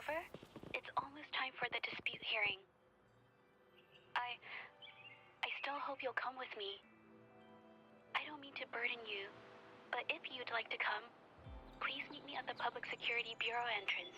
Rover, it's almost time for the dispute hearing. I still hope you'll come with me. I don't mean to burden you, but if you'd like to come, please meet me at the Public Security Bureau entrance.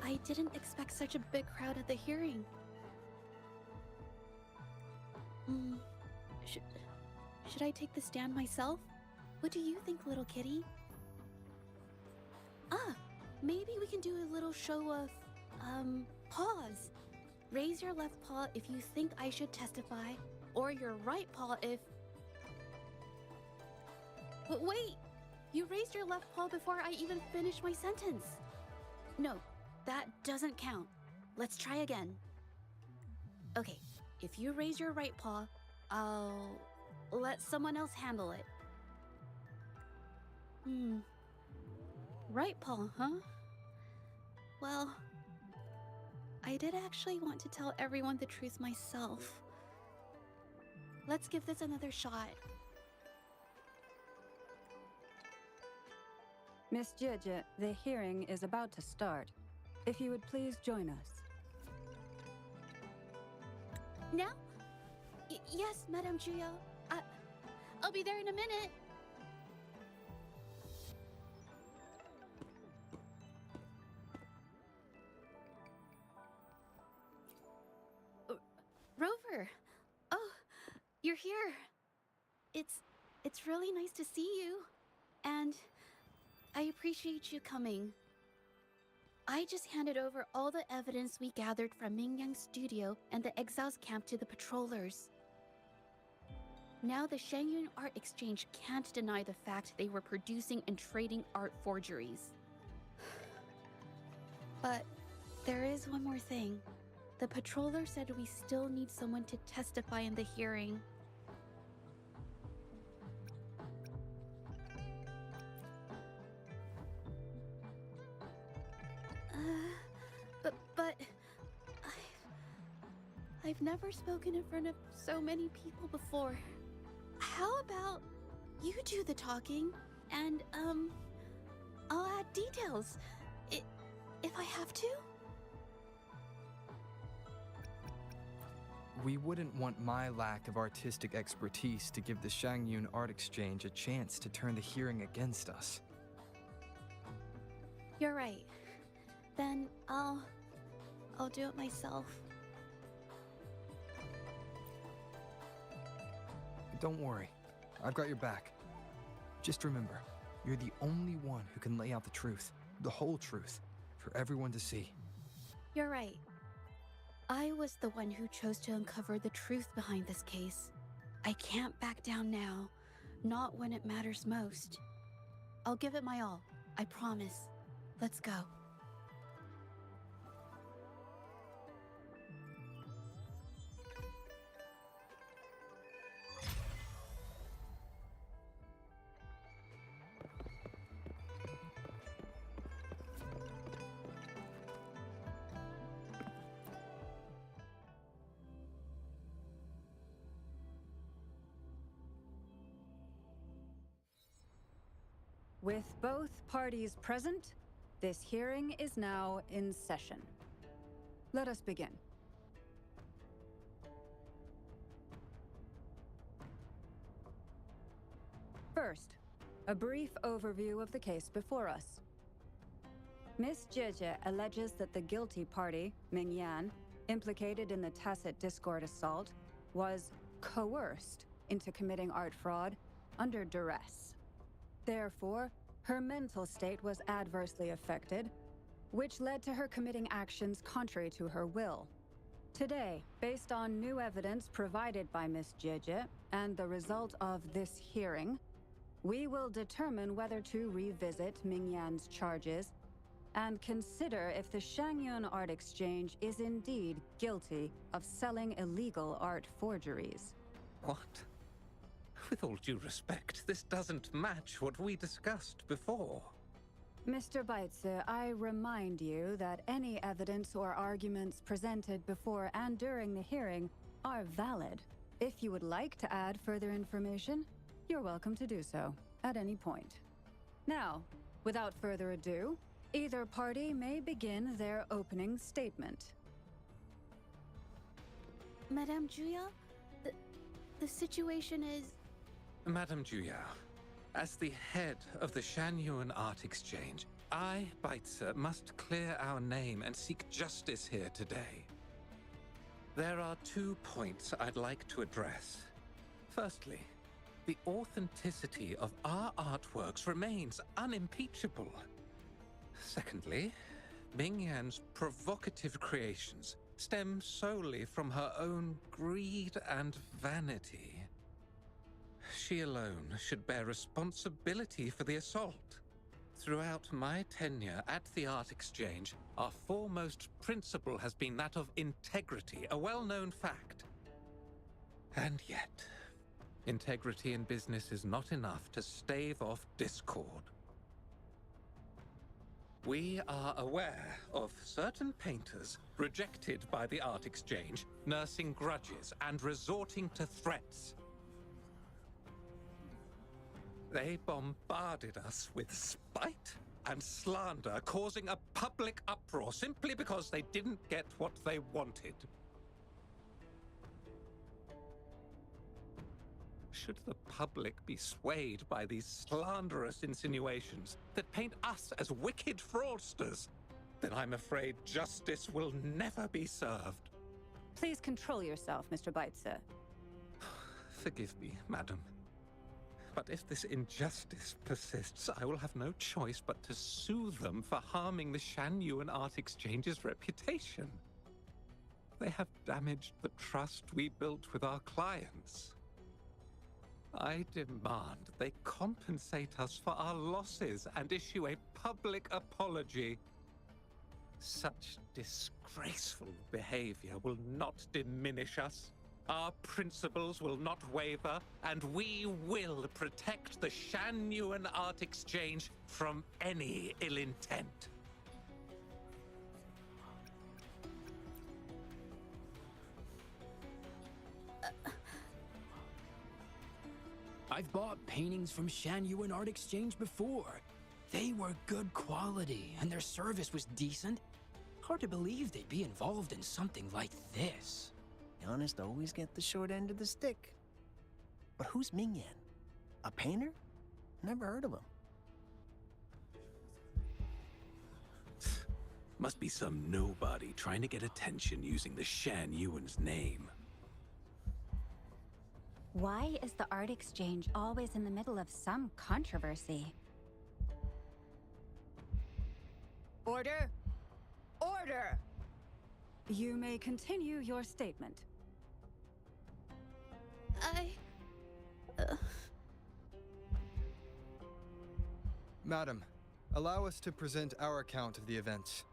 I didn't expect such a big crowd at the hearing. Should I take the stand myself? What do you think, little kitty? Maybe we can do a little show of, paws. Raise your left paw if you think I should testify, or your right paw if... But wait! You raised your left paw before I even finished my sentence. No, that doesn't count. Let's try again. Okay, if you raise your right paw, I'll let someone else handle it. Right paw, huh? Well, I did actually want to tell everyone the truth myself. Let's give this another shot. Miss Jieje, the hearing is about to start. If you would please join us. Now? Yes, Madame Juyo. I'll be there in a minute. Rover. Oh, you're here. It's really nice to see you. And I appreciate you coming. I just handed over all the evidence we gathered from Mingyang's studio and the exiles camp to the patrollers. Now the Shangyun Art Exchange can't deny the fact they were producing and trading art forgeries. But there is one more thing. The patroller said we still need someone to testify in the hearing. But I've never spoken in front of so many people before. How about you do the talking and I'll add details if I have to? We wouldn't want my lack of artistic expertise to give the Shangyun Art Exchange a chance to turn the hearing against us. You're right. Then I'll do it myself. Don't worry, I've got your back. Just remember, you're the only one who can lay out the truth, the whole truth, for everyone to see. You're right. I was the one who chose to uncover the truth behind this case. I can't back down now, not when it matters most. I'll give it my all, I promise. Let's go. With both parties present, this hearing is now in session. Let us begin. First, a brief overview of the case before us. Miss Jieje alleges that the guilty party, Mingyan, implicated in the tacit discord assault, was coerced into committing art fraud under duress. Therefore, her mental state was adversely affected, which led to her committing actions contrary to her will. Today, based on new evidence provided by Miss Jieje and the result of this hearing, we will determine whether to revisit Mingyan's charges and consider if the Shangyun Art Exchange is indeed guilty of selling illegal art forgeries. What? With all due respect, this doesn't match what we discussed before. Mr. Beitze, I remind you that any evidence or arguments presented before and during the hearing are valid. If you would like to add further information, you're welcome to do so at any point. Now, without further ado, either party may begin their opening statement. Madame Juya, the situation is... Madame Juya, as the head of the Shanyuan Art Exchange, I, Beitze, must clear our name and seek justice here today. There are 2 points I'd like to address. Firstly, the authenticity of our artworks remains unimpeachable. Secondly, Mingyan's provocative creations stem solely from her own greed and vanity. She alone should bear responsibility for the assault. Throughout my tenure at the Art Exchange, our foremost principle has been that of integrity, a well-known fact. And yet, integrity in business is not enough to stave off discord. We are aware of certain painters rejected by the Art Exchange, nursing grudges and resorting to threats. They bombarded us with spite and slander, causing a public uproar simply because they didn't get what they wanted. Should the public be swayed by these slanderous insinuations that paint us as wicked fraudsters, then I'm afraid justice will never be served. Please control yourself, Mr. Beitze. Forgive me, madam. But if this injustice persists, I will have no choice but to sue them for harming the Shanyuan Art Exchange's reputation. They have damaged the trust we built with our clients. I demand they compensate us for our losses and issue a public apology. Such disgraceful behavior will not diminish us. Our principles will not waver, and we will protect the Shanyuan Art Exchange from any ill intent. I've bought paintings from Shanyuan Art Exchange before. They were good quality, and their service was decent. Hard to believe they'd be involved in something like this. The honest always get the short end of the stick. But who's Mingyan? A painter? Never heard of him. Must be some nobody trying to get attention using the Shanyuan's name. Why is the Art Exchange always in the middle of some controversy? Order! Order! You may continue your statement. Madam, allow us to present our account of the events.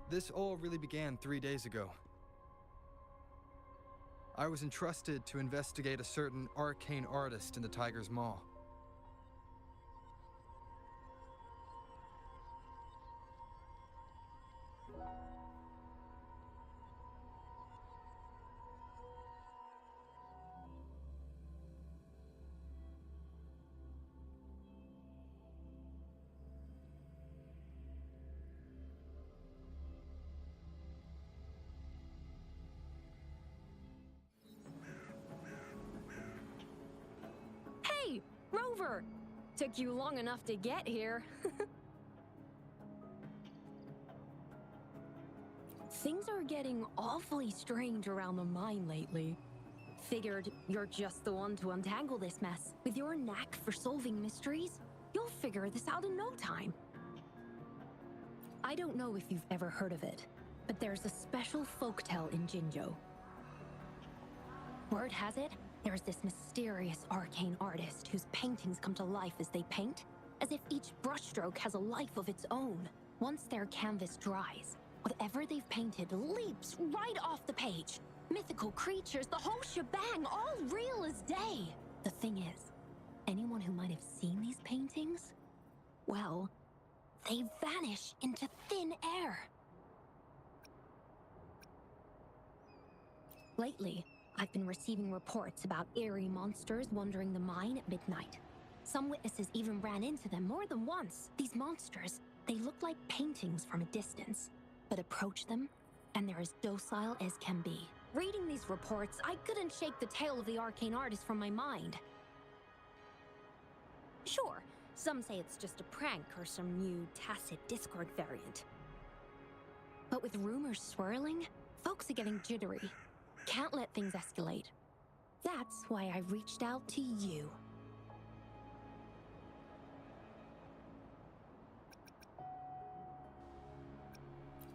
This all really began 3 days ago. I was entrusted to investigate a certain arcane artist in the Tiger's Maw. Hey, Rover! Took you long enough to get here. Things are getting awfully strange around the mine lately. Figured you're just the one to untangle this mess. With your knack for solving mysteries, you'll figure this out in no time. I don't know if you've ever heard of it, but there's a special folktale in Jinzhou. Word has it, There's this mysterious arcane artist whose paintings come to life as they paint, as if each brushstroke has a life of its own. Once their canvas dries, whatever they've painted leaps right off the page. Mythical creatures, the whole shebang, all real as day. The thing is, anyone who might have seen these paintings, well, they vanish into thin air. Lately, I've been receiving reports about eerie monsters wandering the mine at midnight. Some witnesses even ran into them more than once. These monsters, they look like paintings from a distance, but approach them, and they're as docile as can be. Reading these reports, I couldn't shake the tale of the arcane artist from my mind. Sure, some say it's just a prank or some new tacit Discord variant. But with rumors swirling, folks are getting jittery. Can't let things escalate. That's why I reached out to you.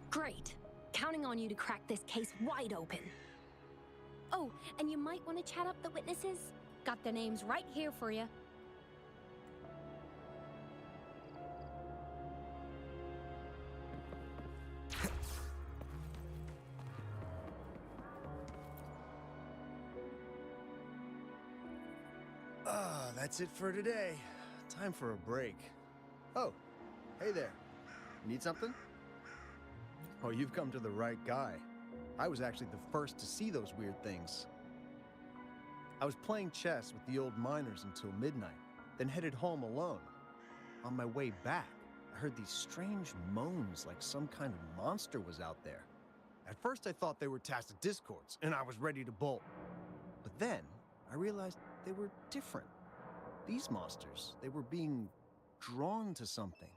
Great. Counting on you to crack this case wide open. Oh, and you might want to chat up the witnesses. Got their names right here for you. That's it for today. Time for a break. Oh, hey there. Need something? Oh, you've come to the right guy. I was actually the first to see those weird things. I was playing chess with the old miners until midnight, then headed home alone. On my way back, I heard these strange moans like some kind of monster was out there. At first I thought they were tacit discords, and I was ready to bolt. But then, I realized they were different. These monsters, they were being drawn to something.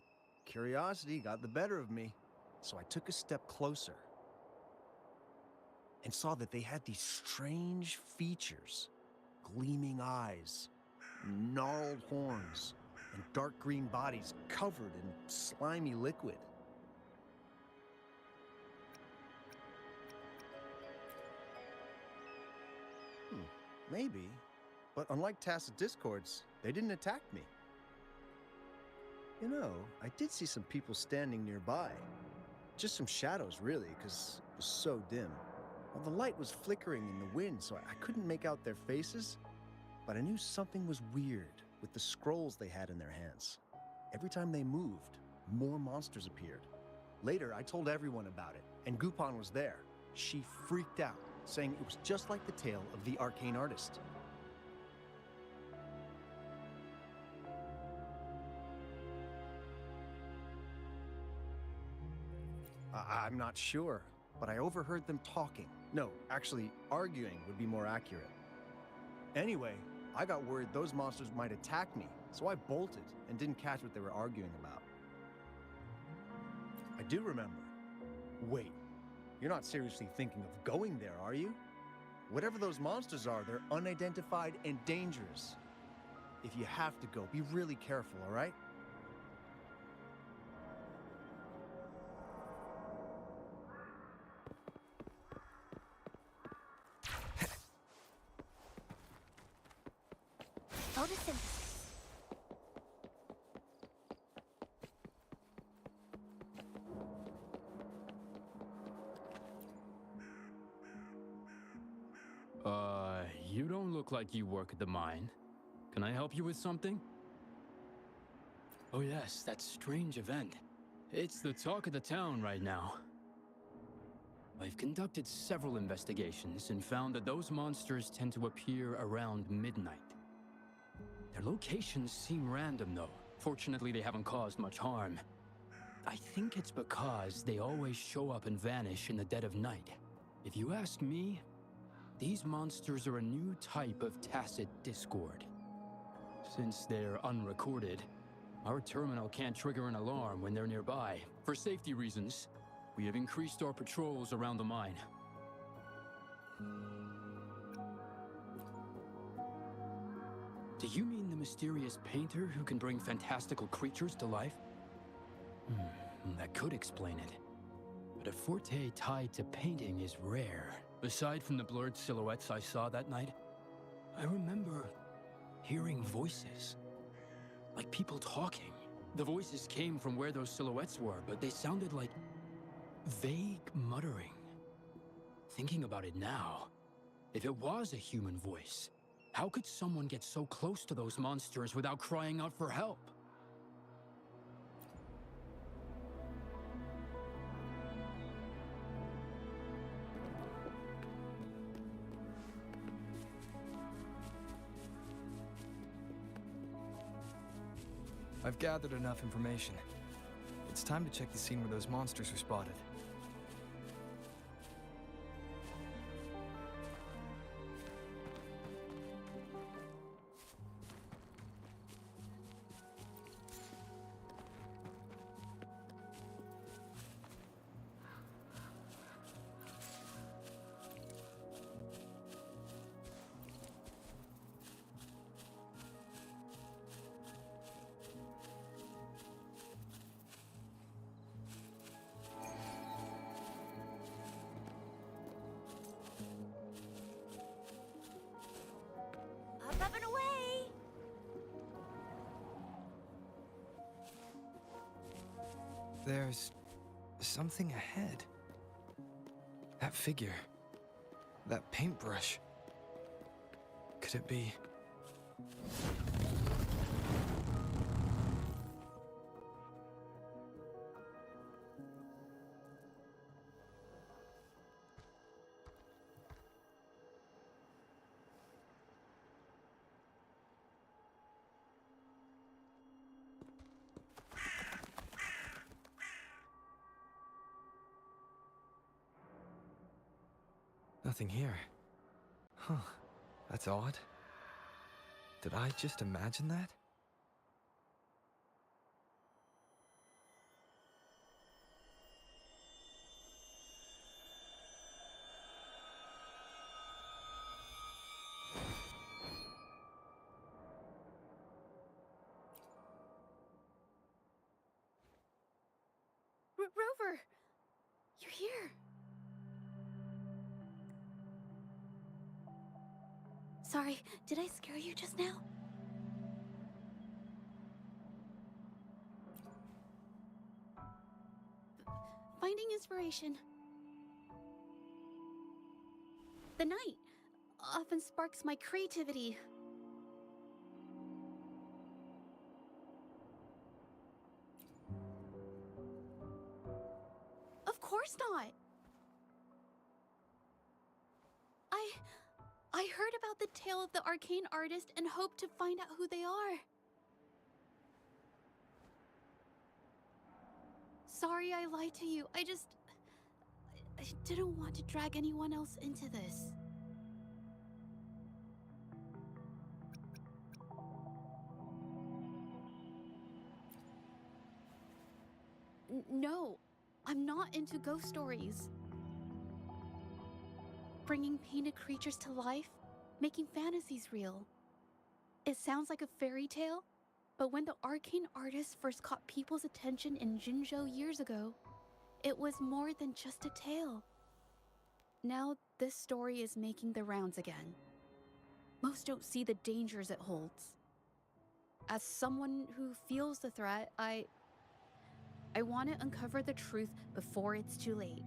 Curiosity got the better of me, so I took a step closer and saw that they had these strange features. Gleaming eyes, gnarled horns, and dark green bodies covered in slimy liquid. Maybe, but unlike tacit discords, they didn't attack me. You know, I did see some people standing nearby. Just some shadows, really, because it was so dim. Well, the light was flickering in the wind, so I couldn't make out their faces, but I knew something was weird with the scrolls they had in their hands. Every time they moved, more monsters appeared. Later, I told everyone about it, and Gupon was there. She freaked out, saying it was just like the tale of the arcane artist. I'm not sure, but I overheard them talking. No, actually, arguing would be more accurate. Anyway, I got worried those monsters might attack me, so I bolted and didn't catch what they were arguing about. I do remember. Wait, you're not seriously thinking of going there, are you? Whatever those monsters are, they're unidentified and dangerous. If you have to go, be really careful, all right? Photosynthesis. You don't look like you work at the mine. Can I help you with something? Oh yes, that strange event. It's the talk of the town right now. I've conducted several investigations and found that those monsters tend to appear around midnight. Their locations seem random though. Fortunately, they haven't caused much harm. I think it's because they always show up and vanish in the dead of night. If you ask me, these monsters are a new type of tacit discord. Since they're unrecorded, our terminal can't trigger an alarm when they're nearby. For safety reasons, we have increased our patrols around the mine. Do you mean the mysterious painter who can bring fantastical creatures to life? That could explain it. But a forte tied to painting is rare. Aside from the blurred silhouettes I saw that night, I remember hearing voices. Like people talking. The voices came from where those silhouettes were, but they sounded like vague muttering. Thinking about it now, if it was a human voice, how could someone get so close to those monsters without crying out for help? I've gathered enough information. It's time to check the scene where those monsters were spotted. Up and away! There's something ahead. That figure. That paintbrush. Could it be... Nothing here. Huh. That's odd. Did I just imagine that? Rover! You're here! Sorry, did I scare you just now? Finding inspiration. The night often sparks my creativity. Of course not. I heard about the tale of the arcane artist and hope to find out who they are. Sorry I lied to you. I didn't want to drag anyone else into this. No, I'm not into ghost stories. Bringing painted creatures to life, making fantasies real. It sounds like a fairy tale, but when the arcane artist first caught people's attention in Jinzhou years ago, it was more than just a tale. Now this story is making the rounds again. Most don't see the dangers it holds. As someone who feels the threat, I want to uncover the truth before it's too late.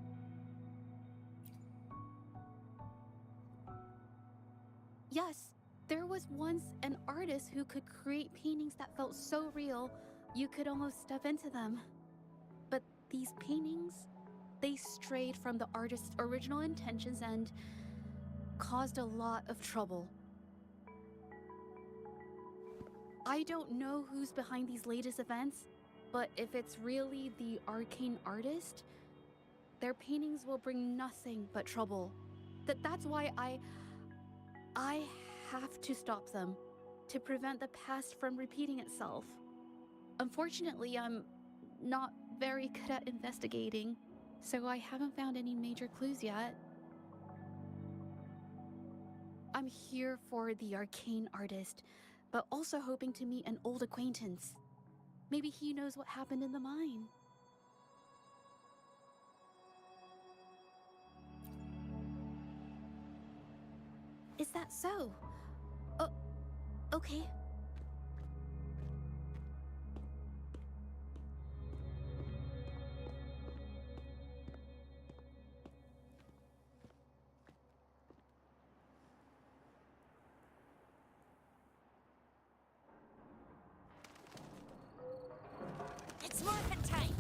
Yes, there was once an artist who could create paintings that felt so real, you could almost step into them. But these paintings, they strayed from the artist's original intentions and caused a lot of trouble. I don't know who's behind these latest events, but if it's really the arcane artist, their paintings will bring nothing but trouble. That's why I have to stop them, to prevent the past from repeating itself. Unfortunately, I'm not very good at investigating, so I haven't found any major clues yet. I'm here for the arcane artist, but also hoping to meet an old acquaintance. Maybe he knows what happened in the mine. Is that so? Okay. It's morphin' time!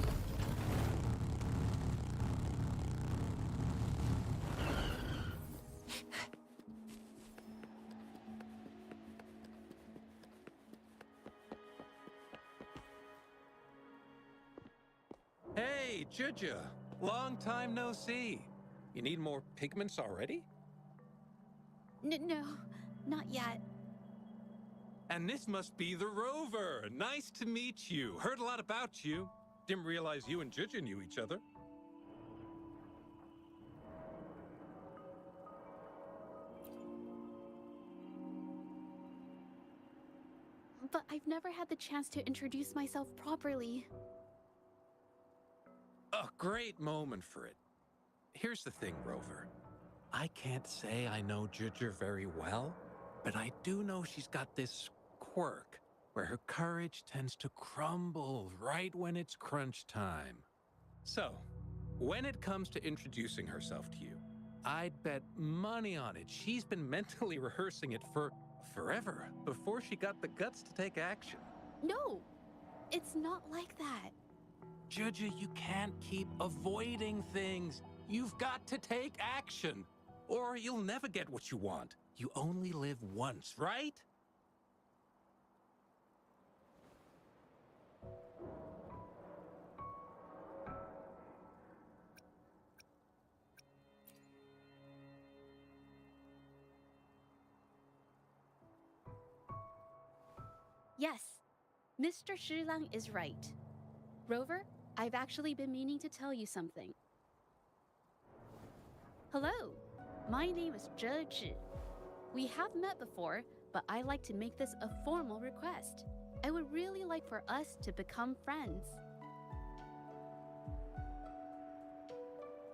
Hey, Juja. Long time no see. You need more pigments already? No, not yet. And this must be the Rover. Nice to meet you. Heard a lot about you. Didn't realize you and Juja knew each other. But I've never had the chance to introduce myself properly. A great moment for it. Here's the thing, Rover. I can't say I know Juja very well, but I do know she's got this quirk where her courage tends to crumble right when it's crunch time. So, when it comes to introducing herself to you, I'd bet money on it she's been mentally rehearsing it for forever before she got the guts to take action. No, it's not like that. Juja, you can't keep avoiding things. You've got to take action, or you'll never get what you want. You only live once, right? Yes, Mr. Shilang is right. Rover, I've actually been meaning to tell you something. Hello, my name is Zhe Zhi. We have met before, but I like to make this a formal request. I would really like for us to become friends.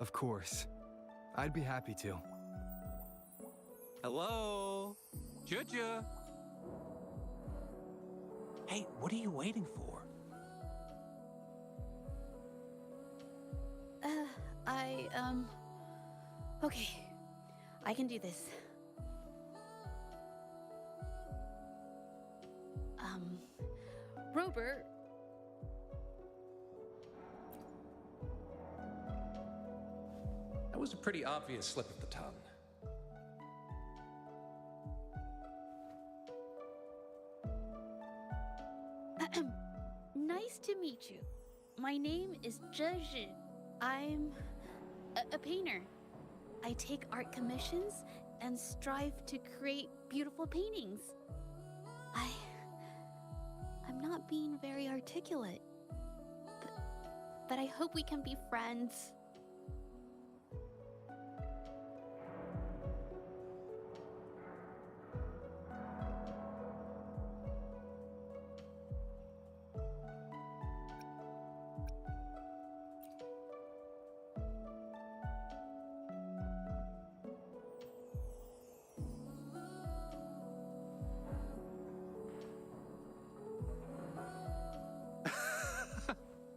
Of course. I'd be happy to. Hello? Juja? Hey, what are you waiting for? Okay, I can do this. Robert. That was a pretty obvious slip of the tongue. Nice to meet you. My name is Zhe Zhi. I'm a painter. I take art commissions and strive to create beautiful paintings. I'm not being very articulate, but I hope we can be friends.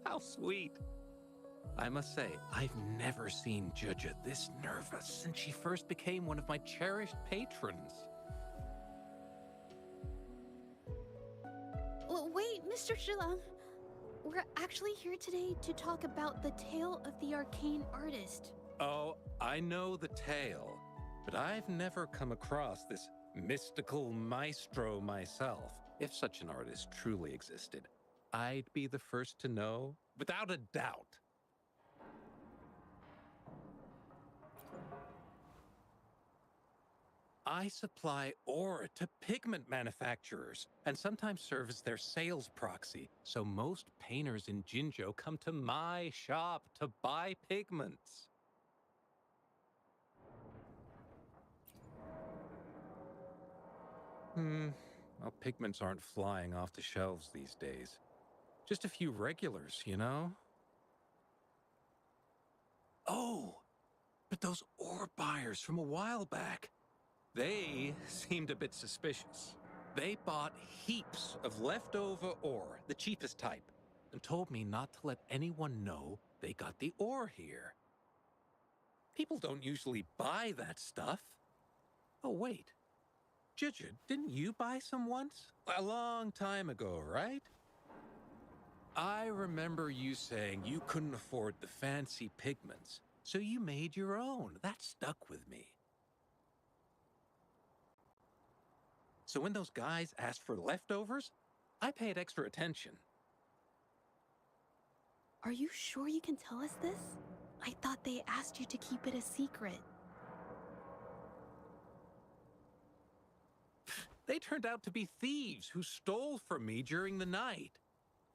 How sweet. I must say, I've never seen Juja this nervous since she first became one of my cherished patrons. Well, wait, Mr. Shilang. We're actually here today to talk about the tale of the arcane artist. Oh, I know the tale, but I've never come across this mystical maestro myself. If such an artist truly existed, I'd be the first to know, without a doubt. I supply ore to pigment manufacturers and sometimes serve as their sales proxy, so most painters in Jinzhou come to my shop to buy pigments. Well, pigments aren't flying off the shelves these days. Just a few regulars, you know? Oh, but those ore buyers from a while back, they seemed a bit suspicious. They bought heaps of leftover ore, the cheapest type, and told me not to let anyone know they got the ore here. People don't usually buy that stuff. Oh, wait. Judge, didn't you buy some once? A long time ago, right? I remember you saying you couldn't afford the fancy pigments, so you made your own. That stuck with me. So when those guys asked for leftovers, I paid extra attention. Are you sure you can tell us this? I thought they asked you to keep it a secret. They turned out to be thieves who stole from me during the night.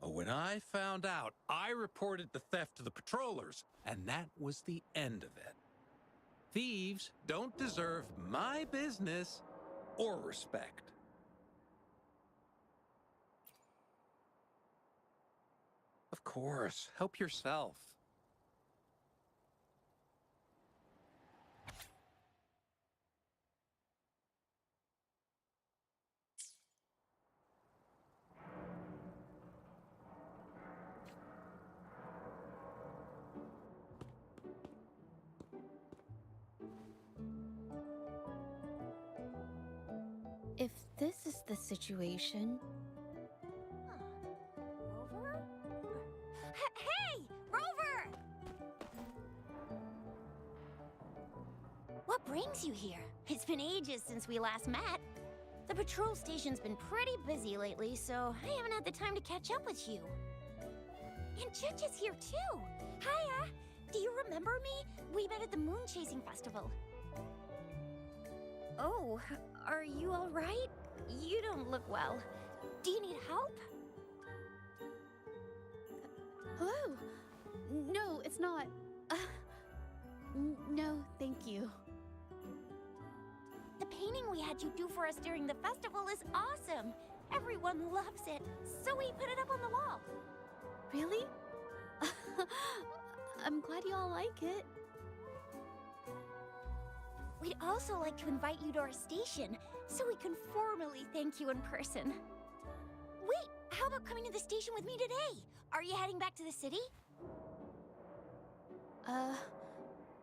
When I found out, I reported the theft to the patrollers, and that was the end of it. Thieves don't deserve my business or respect. Of course, help yourself. If this is the situation... Rover? Hey! Rover! What brings you here? It's been ages since we last met. The patrol station's been pretty busy lately, so I haven't had the time to catch up with you. And Judge is here too. Hiya! Do you remember me? We met at the moon chasing festival. Oh, are you all right? You don't look well. Do you need help? Hello? No, it's not. No, thank you. The painting we had you do for us during the festival is awesome. Everyone loves it, so we put it up on the wall. Really? I'm glad you all like it. We'd also like to invite you to our station, so we can formally thank you in person. Wait, how about coming to the station with me today? Are you heading back to the city?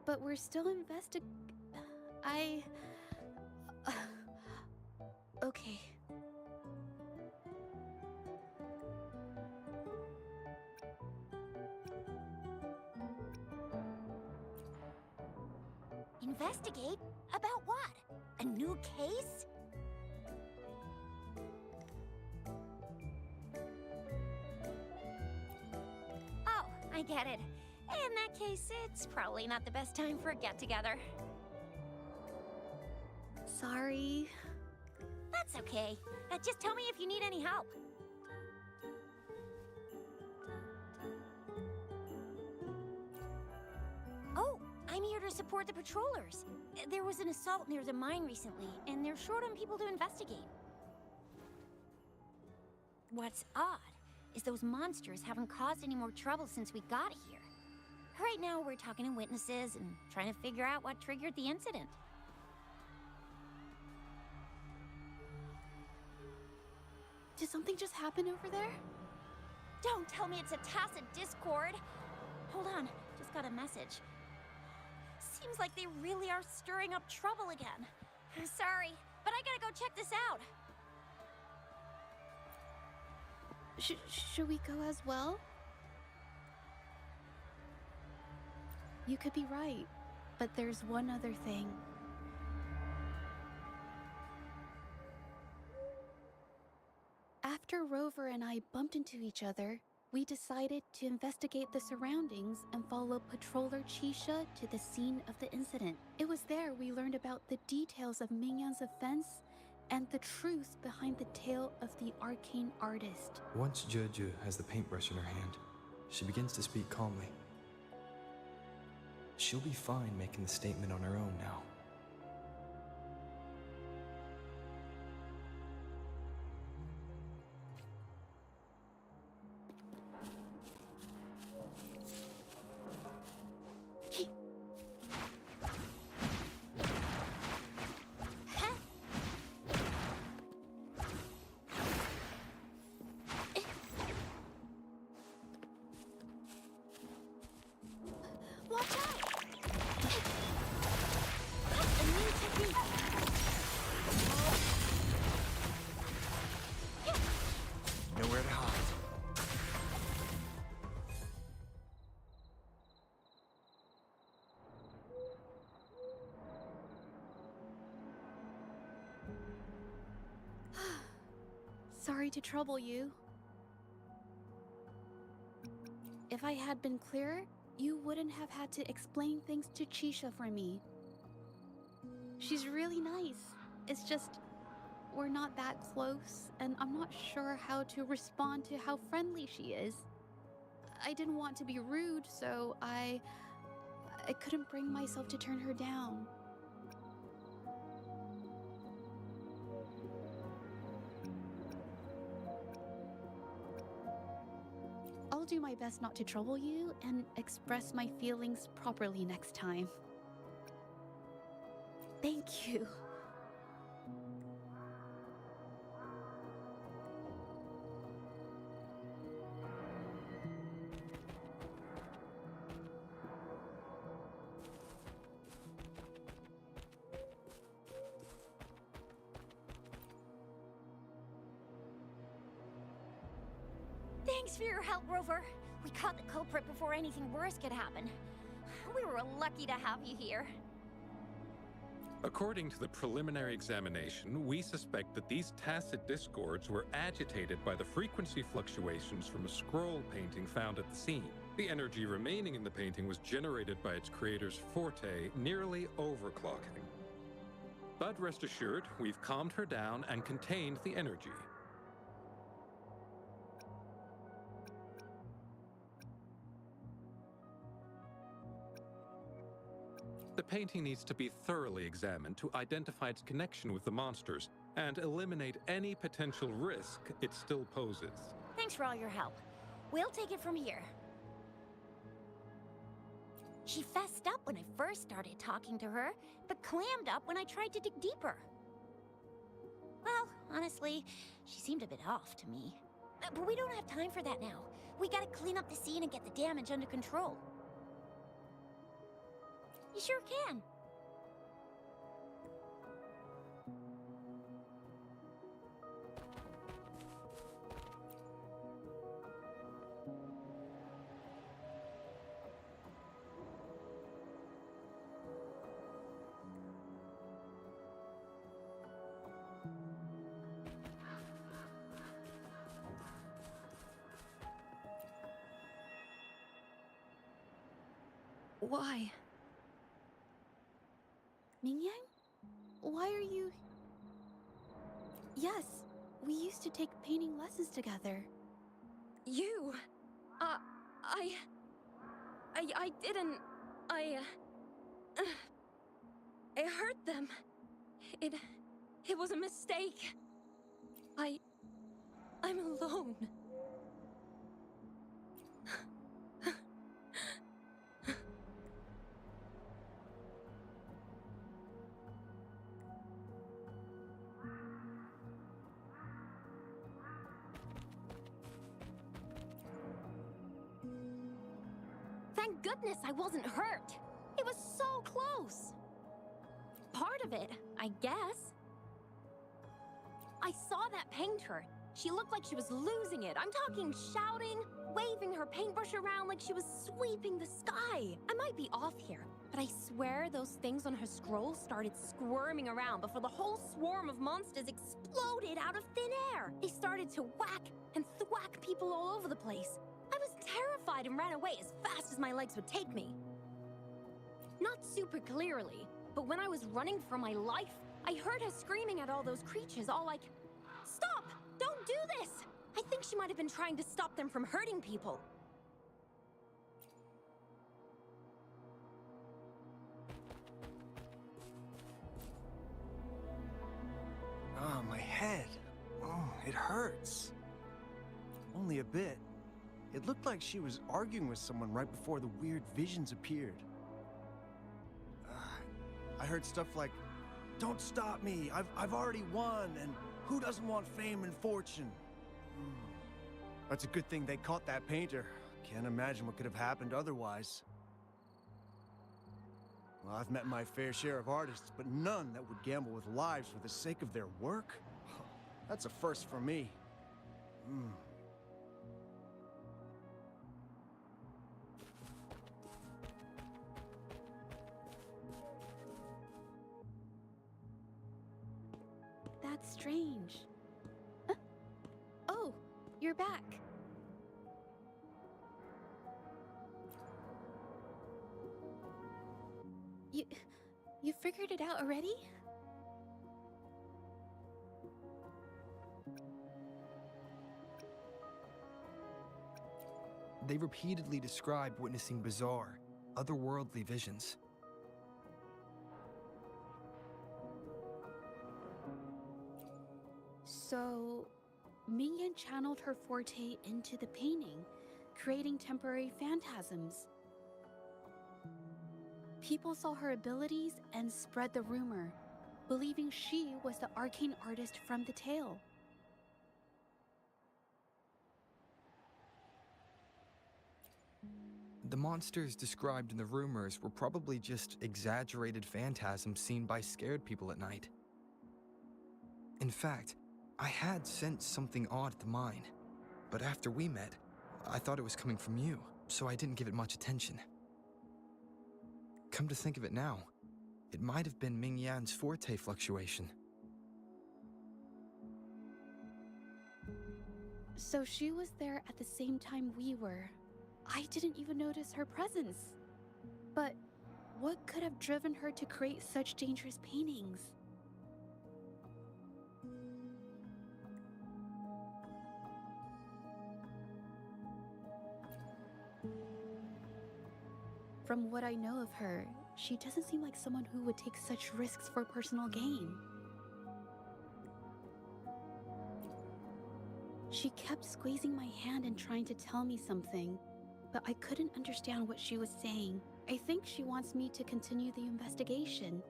But we're still okay. Investigate? About what? A new case? Oh, I get it. In that case, it's probably not the best time for a get-together. Sorry. That's okay. Just tell me if you need any help. Oh, I'm here to support the patrollers. There was an assault near the mine recently, and they're short on people to investigate. What's odd is those monsters haven't caused any more trouble since we got here. Right now, we're talking to witnesses and trying to figure out what triggered the incident. Did something just happen over there? Don't tell me it's a tacit discord. Hold on, just got a message. Seems like they really are stirring up trouble again. Sorry, but I gotta go check this out. Should we go as well? You could be right, but there's one other thing. After Rover and I bumped into each other, we decided to investigate the surroundings and follow Patroller Chisha to the scene of the incident. It was there we learned about the details of Mingyan's offense and the truth behind the tale of the arcane artist. Once Juju has the paintbrush in her hand, she begins to speak calmly. She'll be fine making the statement on her own now. Watch out! That's a new technique. Nowhere to hide. Sorry to trouble you. If I had been clearer, you wouldn't have had to explain things to Chisha for me. She's really nice. It's just, we're not that close, and I'm not sure how to respond to how friendly she is. I didn't want to be rude, so I couldn't bring myself to turn her down. I'll do my best not to trouble you and express my feelings properly next time. Thank you. Thanks for your help, Rover. We caught the culprit before anything worse could happen. We were lucky to have you here. According to the preliminary examination, we suspect that these tacit discords were agitated by the frequency fluctuations from a scroll painting found at the scene. The energy remaining in the painting was generated by its creator's forte, nearly overclocking. But rest assured, we've calmed her down and contained the energy. The painting needs to be thoroughly examined to identify its connection with the monsters and eliminate any potential risk it still poses. Thanks for all your help. We'll take it from here. She fessed up when I first started talking to her, but clammed up when I tried to dig deeper. Well, honestly, she seemed a bit off to me. But we don't have time for that now. We gotta clean up the scene and get the damage under control. You sure can. Why? Mingyang? Why are you... Yes, we used to take painting lessons together. You? I didn't... I hurt them. It was a mistake. I'm alone. Thank goodness I wasn't hurt. It was so close. Part of it, I guess. I saw that painter. She looked like she was losing it. I'm talking shouting, waving her paintbrush around like she was sweeping the sky. I might be off here, but I swear those things on her scroll started squirming around before the whole swarm of monsters exploded out of thin air. They started to whack and thwack people all over the place. I was terrified and ran away as fast as my legs would take me. Not super clearly, but when I was running for my life, I heard her screaming at all those creatures, all like, "Stop! Don't do this!" I think she might have been trying to stop them from hurting people. Oh, my head. Oh, it hurts. Only a bit. It looked like she was arguing with someone right before the weird visions appeared. I heard stuff like, "Don't stop me, I've already won, and who doesn't want fame and fortune?" That's a good thing they caught that painter. Can't imagine what could have happened otherwise. Well, I've met my fair share of artists, but none that would gamble with lives for the sake of their work? That's a first for me. That's strange. Oh, you're back. You figured it out already? They repeatedly describe witnessing bizarre, otherworldly visions. So, Mingyan channeled her forte into the painting, creating temporary phantasms. People saw her abilities and spread the rumor, believing she was the arcane artist from the tale. The monsters described in the rumors were probably just exaggerated phantasms seen by scared people at night. In fact, I had sensed something odd at the mine, but after we met, I thought it was coming from you, so I didn't give it much attention. Come to think of it now, it might have been Ming Yan's forte fluctuation. So she was there at the same time we were. I didn't even notice her presence. But what could have driven her to create such dangerous paintings? From what I know of her, she doesn't seem like someone who would take such risks for personal gain. She kept squeezing my hand and trying to tell me something, but I couldn't understand what she was saying. I think she wants me to continue the investigation.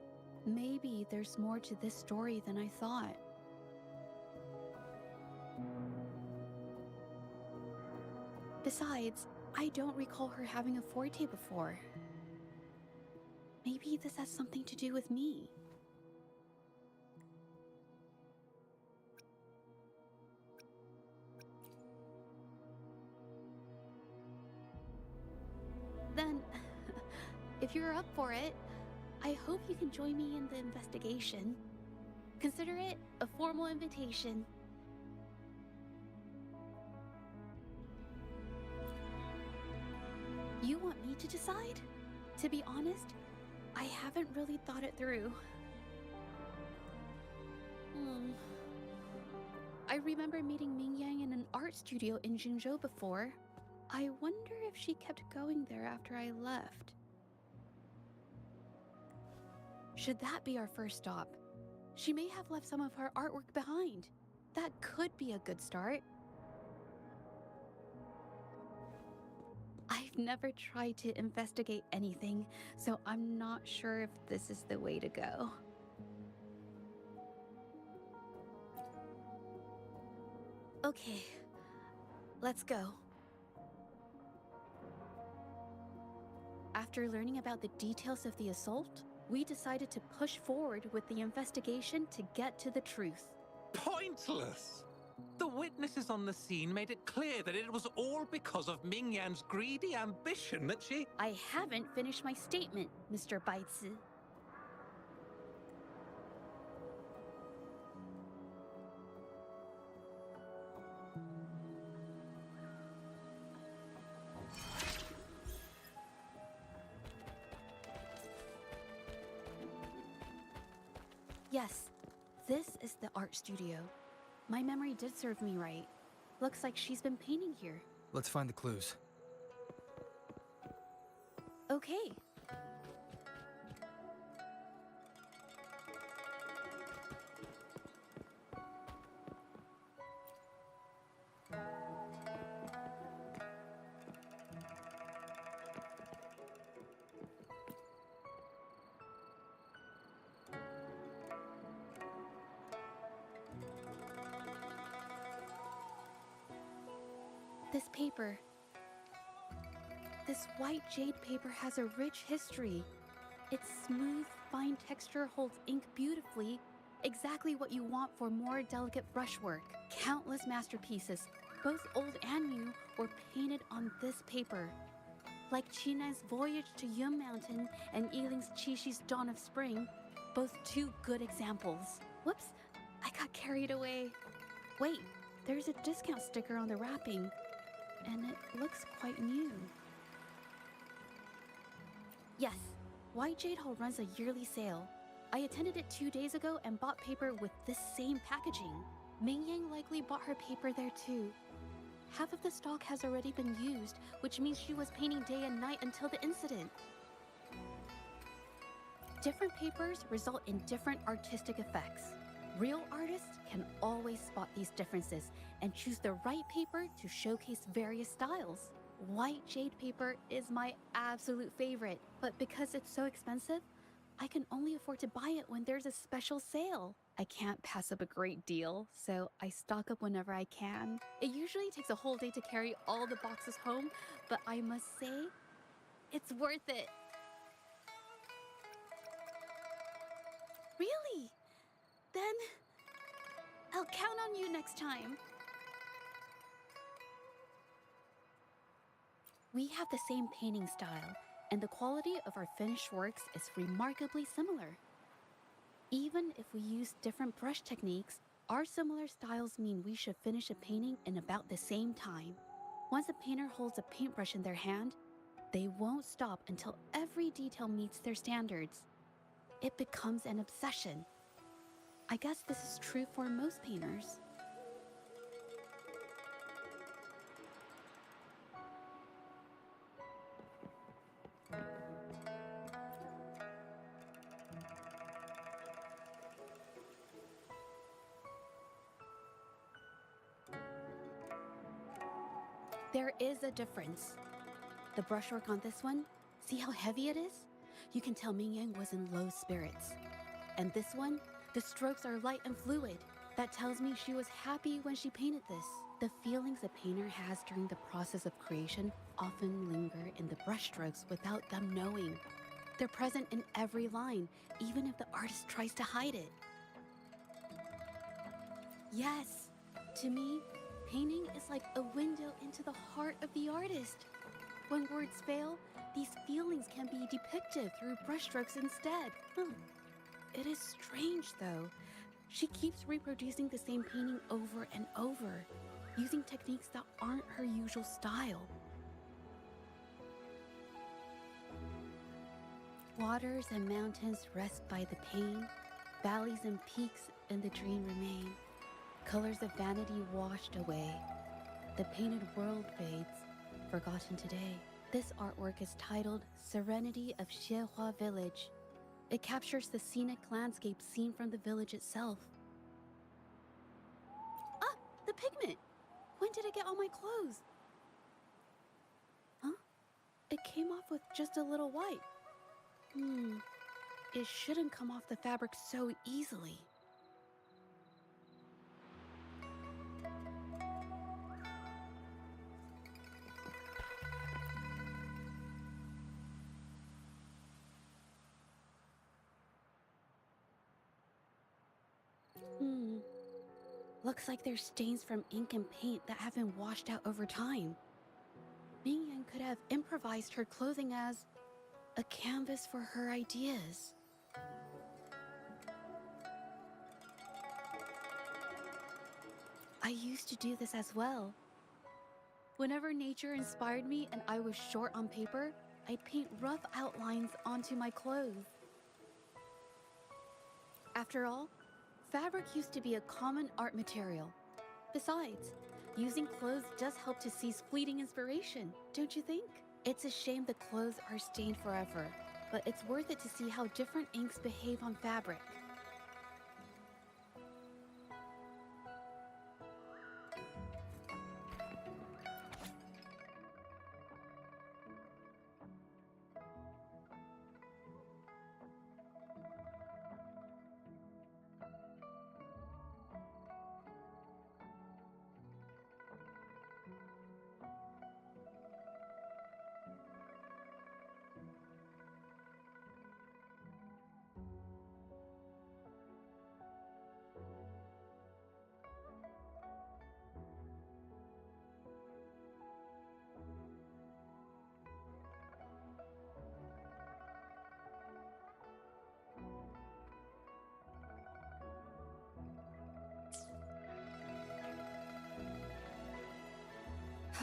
Maybe there's more to this story than I thought. Besides, I don't recall her having a forte before. Maybe this has something to do with me. Then, if you're up for it, I hope you can join me in the investigation. Consider it a formal invitation. You want me to decide? To be honest, I haven't really thought it through. I remember meeting Ming Yang in an art studio in Jinzhou before. I wonder if she kept going there after I left. Should that be our first stop? She may have left some of her artwork behind. That could be a good start. I've never tried to investigate anything, so I'm not sure if this is the way to go. Okay, let's go. After learning about the details of the assault, we decided to push forward with the investigation to get to the truth. Pointless! The witnesses on the scene made it clear that it was all because of Ming Yan's greedy ambition that she... I haven't finished my statement, Mr. Baizi. Yes, this is the art studio. My memory did serve me right. Looks like she's been painting here. Let's find the clues. Okay. This paper. This white jade paper has a rich history. Its smooth, fine texture holds ink beautifully, exactly what you want for more delicate brushwork. Countless masterpieces, both old and new, were painted on this paper. Like Chinai's Voyage to Yum Mountain and Yiling's Qixu's Dawn of Spring, both two good examples. Whoops, I got carried away. Wait, there's a discount sticker on the wrapping, and it looks quite new. Yes, White Jade Hall runs a yearly sale. I attended it 2 days ago and bought paper with this same packaging. Ming Yang likely bought her paper there too. Half of the stock has already been used, which means she was painting day and night until the incident. Different papers result in different artistic effects. Real artists can always spot these differences and choose the right paper to showcase various styles. White jade paper is my absolute favorite, but because it's so expensive, I can only afford to buy it when there's a special sale. I can't pass up a great deal, so I stock up whenever I can. It usually takes a whole day to carry all the boxes home, but I must say, it's worth it. Really? Then I'll count on you next time. We have the same painting style, and the quality of our finished works is remarkably similar. Even if we use different brush techniques, our similar styles mean we should finish a painting in about the same time. Once a painter holds a paintbrush in their hand, they won't stop until every detail meets their standards. It becomes an obsession. I guess this is true for most painters. There is a difference. The brushwork on this one, see how heavy it is? You can tell Ming Yang was in low spirits. And this one, the strokes are light and fluid. That tells me she was happy when she painted this. The feelings a painter has during the process of creation often linger in the brushstrokes without them knowing. They're present in every line, even if the artist tries to hide it. Yes, to me, painting is like a window into the heart of the artist. When words fail, these feelings can be depicted through brushstrokes instead. It is strange, though. She keeps reproducing the same painting over and over, using techniques that aren't her usual style. Waters and mountains rest by the pain, valleys and peaks in the dream remain. Colors of vanity washed away. The painted world fades, forgotten today. This artwork is titled Serenity of Xiehua Village. It captures the scenic landscape seen from the village itself. Ah, the pigment! When did it get on my clothes? Huh? It came off with just a little white. It shouldn't come off the fabric so easily. Looks like there's stains from ink and paint that haven't washed out over time. Ming Yan could have improvised her clothing as a canvas for her ideas. I used to do this as well. Whenever nature inspired me and I was short on paper, I'd paint rough outlines onto my clothes. After all, fabric used to be a common art material. Besides, using clothes does help to seize fleeting inspiration, don't you think? It's a shame the clothes are stained forever, but it's worth it to see how different inks behave on fabric.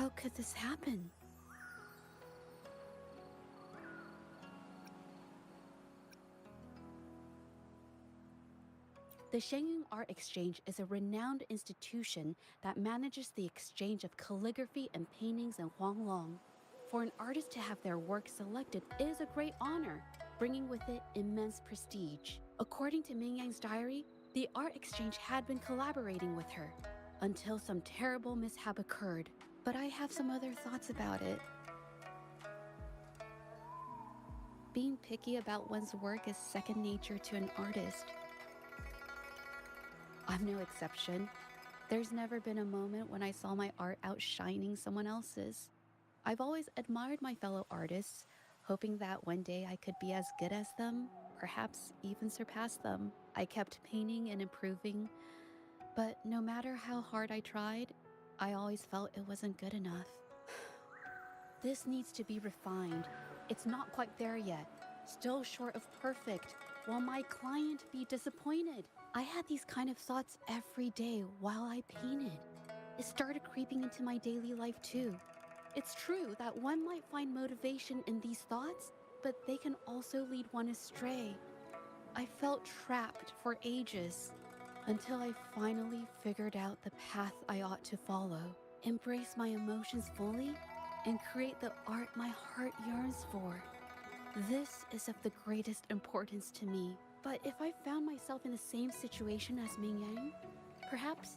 How could this happen? The Shenyang Art Exchange is a renowned institution that manages the exchange of calligraphy and paintings in Huanglong. For an artist to have their work selected is a great honor, bringing with it immense prestige. According to Mingyang's diary, the art exchange had been collaborating with her until some terrible mishap occurred. But I have some other thoughts about it. Being picky about one's work is second nature to an artist. I'm no exception. There's never been a moment when I saw my art outshining someone else's. I've always admired my fellow artists, hoping that one day I could be as good as them, perhaps even surpass them. I kept painting and improving, but no matter how hard I tried, I always felt it wasn't good enough. This needs to be refined. It's not quite there yet. Still short of perfect. Will my client be disappointed? I had these kind of thoughts every day while I painted. It started creeping into my daily life too. It's true that one might find motivation in these thoughts, but they can also lead one astray. I felt trapped for ages until I finally figured out the path I ought to follow, embrace my emotions fully, and create the art my heart yearns for. This is of the greatest importance to me. But if I found myself in the same situation as Mingyang, perhaps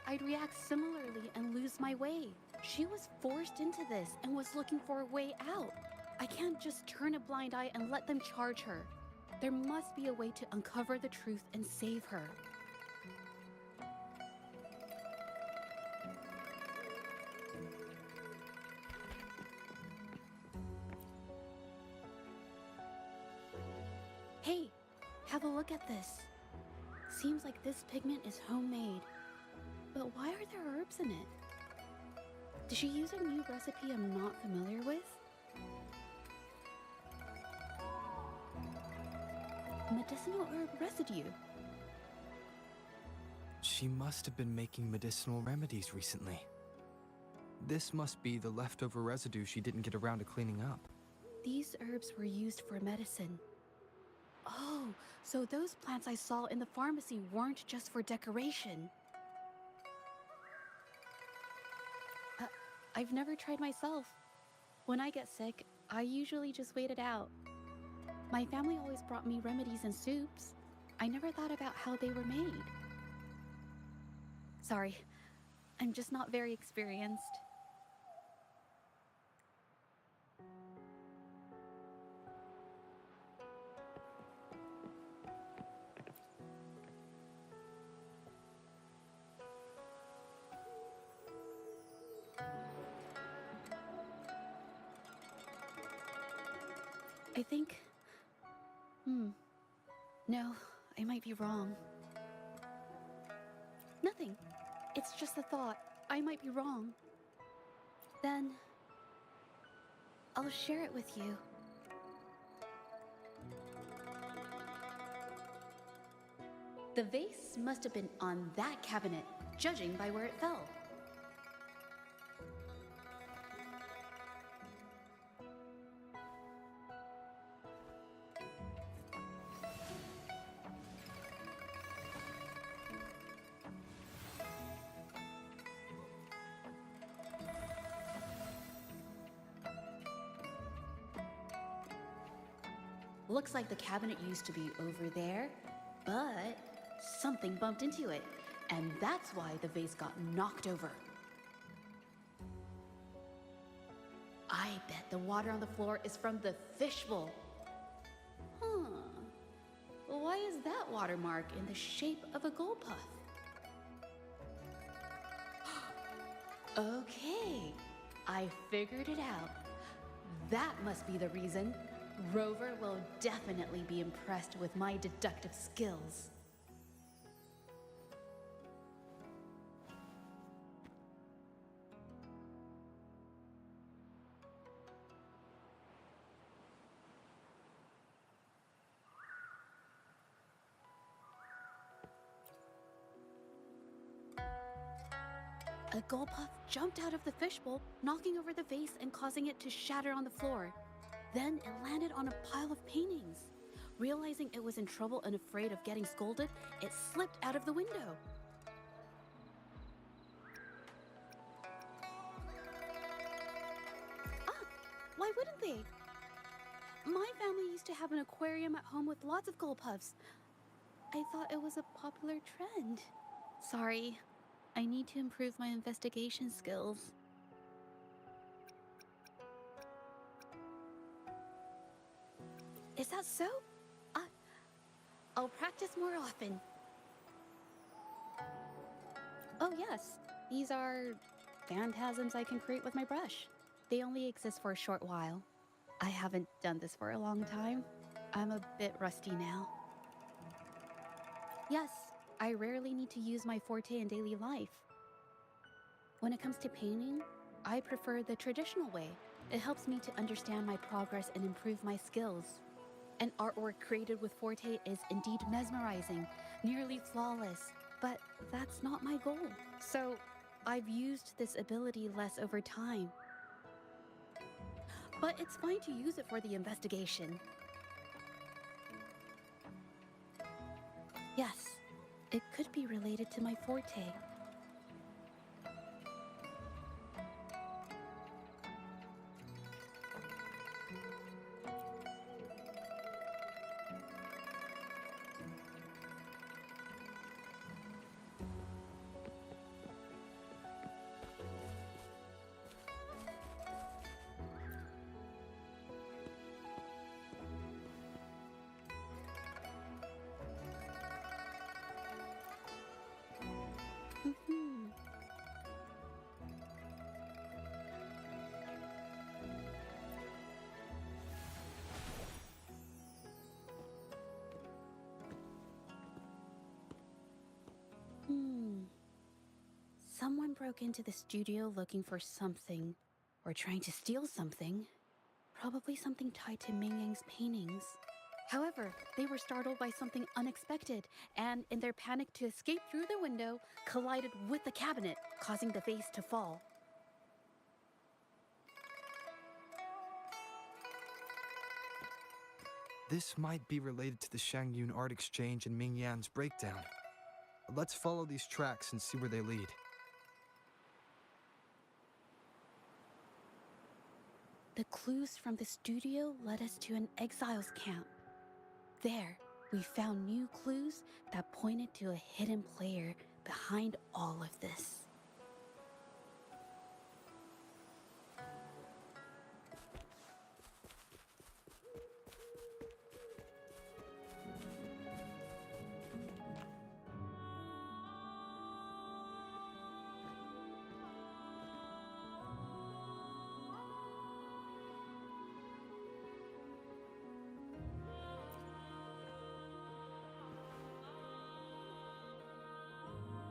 I'd react similarly and lose my way. She was forced into this and was looking for a way out. I can't just turn a blind eye and let them charge her. There must be a way to uncover the truth and save her. Hey, have a look at this. Seems like this pigment is homemade. But why are there herbs in it? Did she use a new recipe I'm not familiar with? Medicinal herb residue. She must have been making medicinal remedies recently. This must be the leftover residue she didn't get around to cleaning up. These herbs were used for medicine. Oh, so those plants I saw in the pharmacy weren't just for decoration. I've never tried myself. When I get sick, I usually just wait it out. My family always brought me remedies and soups. I never thought about how they were made. Sorry, I'm just not very experienced. I think... No, I might be wrong. Nothing. It's just a thought. I might be wrong. Then... I'll share it with you. The vase must have been on that cabinet, judging by where it fell. Looks like the cabinet used to be over there, but something bumped into it, and that's why the vase got knocked over. I bet the water on the floor is from the fishbowl. Why is that watermark in the shape of a gold puff? Okay, I figured it out. That must be the reason. Rover will definitely be impressed with my deductive skills. A gold puff jumped out of the fishbowl, knocking over the vase and causing it to shatter on the floor. Then it landed on a pile of paintings. Realizing it was in trouble and afraid of getting scolded, it slipped out of the window. Ah, why wouldn't they? My family used to have an aquarium at home with lots of gold puffs. I thought it was a popular trend. Sorry, I need to improve my investigation skills. Is that so? I'll practice more often. Oh yes, these are phantasms I can create with my brush. They only exist for a short while. I haven't done this for a long time. I'm a bit rusty now. Yes, I rarely need to use my forte in daily life. When it comes to painting, I prefer the traditional way. It helps me to understand my progress and improve my skills. An artwork created with forte is indeed mesmerizing, nearly flawless, but that's not my goal. So I've used this ability less over time. But it's fine to use it for the investigation. Yes, it could be related to my forte. Someone broke into the studio looking for something, or trying to steal something. Probably something tied to Ming Yang's paintings. However, they were startled by something unexpected, and in their panic to escape through the window, collided with the cabinet, causing the vase to fall. This might be related to the Shangyun art exchange and Ming Yan's breakdown. Let's follow these tracks and see where they lead. The clues from the studio led us to an exiles camp. There, we found new clues that pointed to a hidden player behind all of this.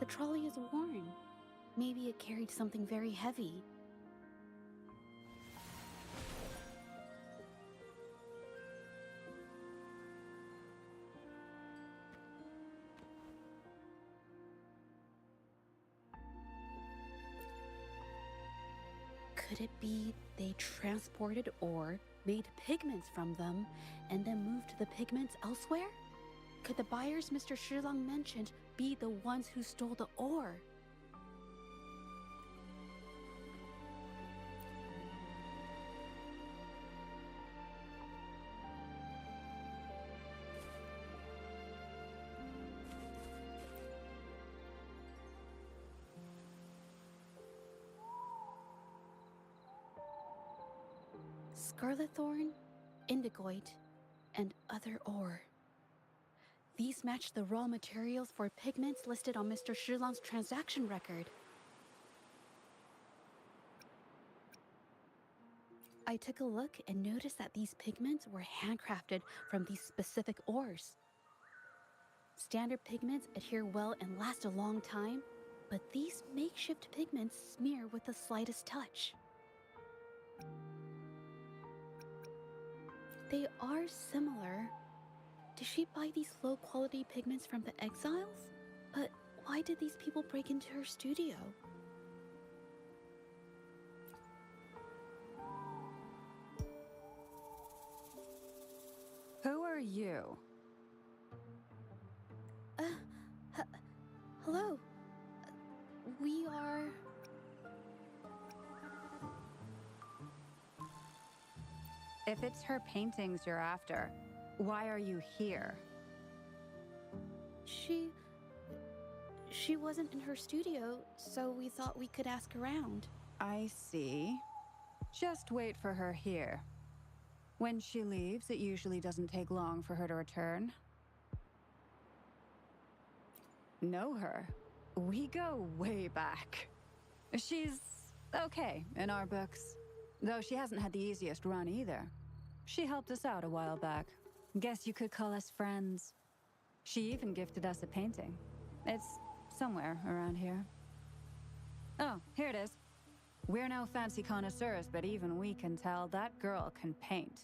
The trolley is worn. Maybe it carried something very heavy. Could it be they transported ore, made pigments from them, and then moved the pigments elsewhere? Could the buyers Mr. Shilang mentioned be the ones who stole the ore? Scarlet thorn, indigoite, and other ore. These match the raw materials for pigments listed on Mr. Shilang's transaction record. I took a look and noticed that these pigments were handcrafted from these specific ores. Standard pigments adhere well and last a long time, but these makeshift pigments smear with the slightest touch. They are similar. Did she buy these low-quality pigments from the exiles? But why did these people break into her studio? are you? Hello. We are... If it's her paintings you're after, why are you here? She wasn't in her studio, so we thought we could ask around. I see. Just wait for her here. When she leaves, it usually doesn't take long for her to return. Know her? We go way back. She's okay in our books, though she hasn't had the easiest run either. She helped us out a while back. Guess you could call us friends. She even gifted us a painting. It's somewhere around here. Oh, here it is. We're no fancy connoisseurs, but even we can tell that girl can paint.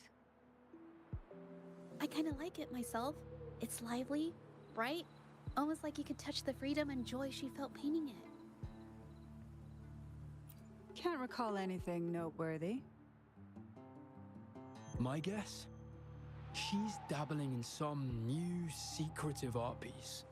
I kind of like it myself. It's lively, bright, almost like you could touch the freedom and joy she felt painting it. Can't recall anything noteworthy. My guess? She's dabbling in some new secretive art piece.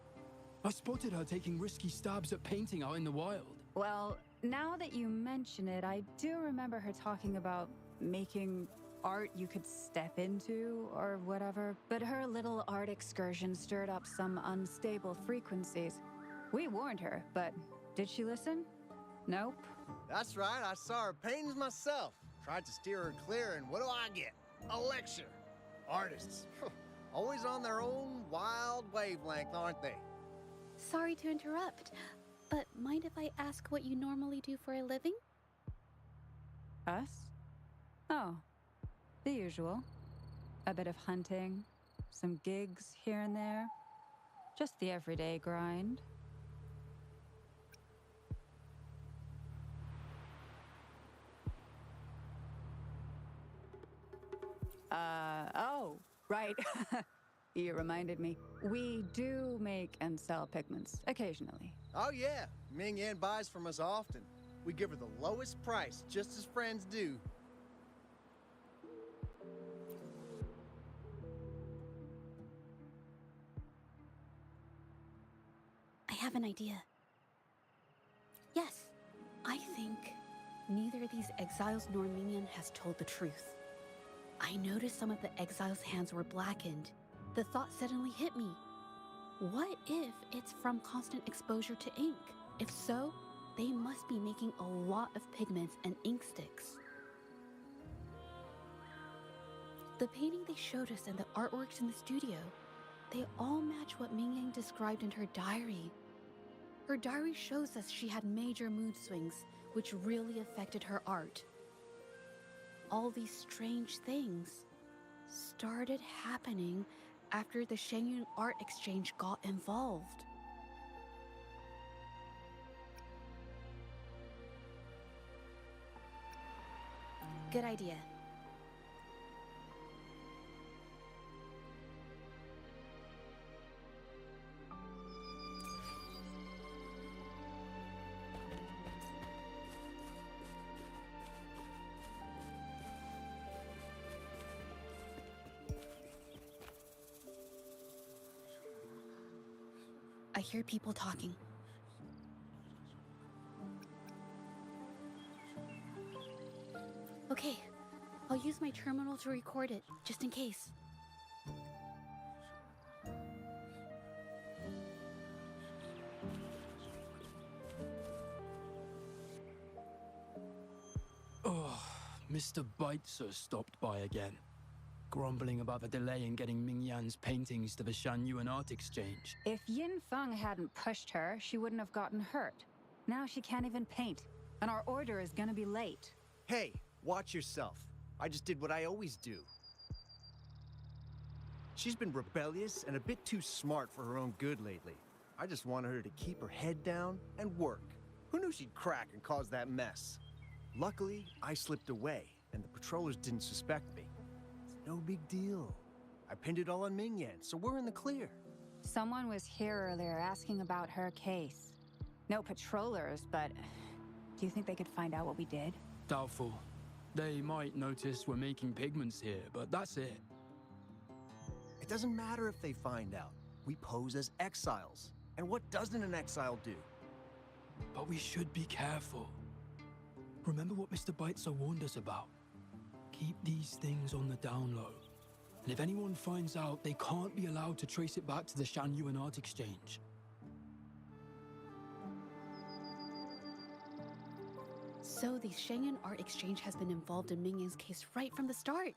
I spotted her taking risky stabs at painting out in the wild. Well, now that you mention it, I do remember her talking about making art you could step into or whatever. But her little art excursion stirred up some unstable frequencies. We warned her, but did she listen? Nope. That's right, I saw her paintings myself. Tried to steer her clear, and what do I get? A lecture. Artists, always on their own wild wavelength, aren't they? Sorry to interrupt, but mind if I ask what you normally do for a living? Us? Oh, the usual. A bit of hunting, some gigs here and there. Just the everyday grind. Oh, right. You reminded me. We do make and sell pigments, occasionally. Oh yeah, Ming Yan buys from us often. We give her the lowest price, just as friends do. I have an idea. Yes, I think neither of these exiles nor Minion has told the truth. I noticed some of the exiles' hands were blackened. The thought suddenly hit me. What if it's from constant exposure to ink? If so, they must be making a lot of pigments and ink sticks. The painting they showed us and the artworks in the studio, they all match what Ming Yang described in her diary. Her diary shows us she had major mood swings, which really affected her art. All these strange things started happening after the Shenyun Art Exchange got involved. Good idea. I hear people talking. Okay, I'll use my terminal to record it, just in case. Oh, Mr. Beitzer stopped by again, grumbling about the delay in getting Ming Yan's paintings to the Shanyuan Art Exchange. If Yin Feng hadn't pushed her, she wouldn't have gotten hurt. Now she can't even paint, and our order is gonna be late. Hey, watch yourself. I just did what I always do. She's been rebellious and a bit too smart for her own good lately. I just wanted her to keep her head down and work. Who knew she'd crack and cause that mess? Luckily, I slipped away, and the patrollers didn't suspect me. It's no big deal. I pinned it all on Ming Yan, so we're in the clear. Someone was here earlier asking about her case. No patrollers, but do you think they could find out what we did? Doubtful. They might notice we're making pigments here, but that's it. It doesn't matter if they find out. We pose as exiles. And what doesn't an exile do? But we should be careful. Remember what Mr. Beitzer warned us about. Keep these things on the down low. And if anyone finds out, they can't be allowed to trace it back to the Shanyuan Art Exchange. So the Shangyun Art Exchange has been involved in Mingyang's case right from the start.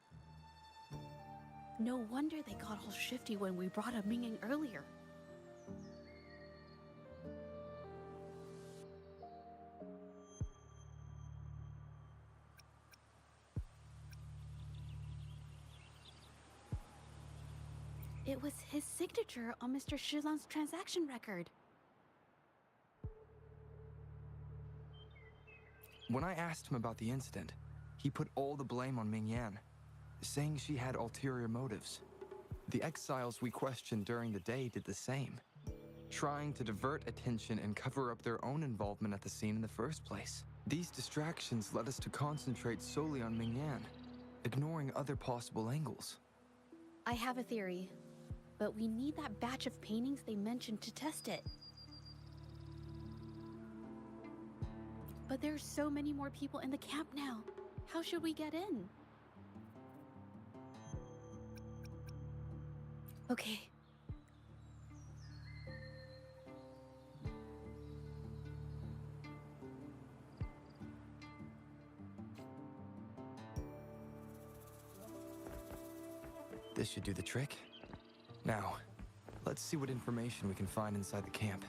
No wonder they got all shifty when we brought up Mingyang earlier. It was his signature on Mr. Shilan's transaction record. When I asked him about the incident, he put all the blame on Mingyan, saying she had ulterior motives. The exiles we questioned during the day did the same, trying to divert attention and cover up their own involvement at the scene in the first place. These distractions led us to concentrate solely on Mingyan, ignoring other possible angles. I have a theory, but we need that batch of paintings they mentioned to test it. But there are so many more people in the camp now. How should we get in? Okay. This should do the trick. Now, let's see what information we can find inside the camp.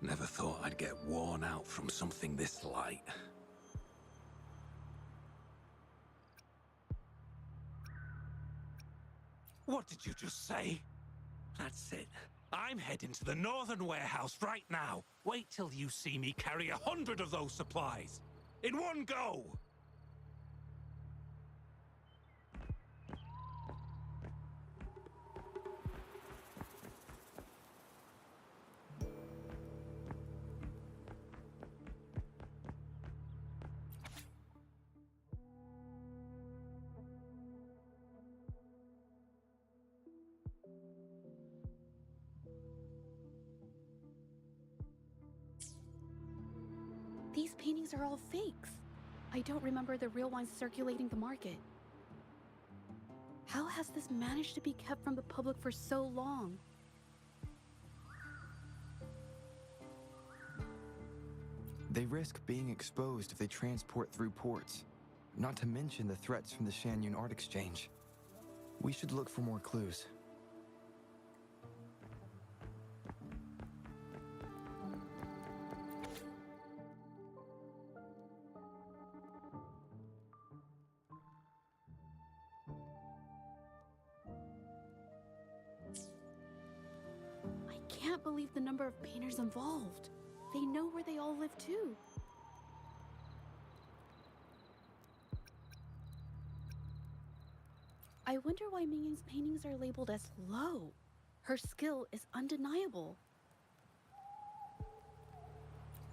Never thought I'd get worn out from something this light. What did you just say? That's it. I'm heading to the northern warehouse right now. Wait till you see me carry 100 of those supplies. In one go! These paintings are all fakes. I don't remember the real ones circulating the market. How has this managed to be kept from the public for so long? They risk being exposed if they transport through ports, not to mention the threats from the Shanyun Art Exchange. We should look for more clues. I can't believe the number of painters involved. They know where they all live too. I wonder why Mingyang's paintings are labeled as low. Her skill is undeniable.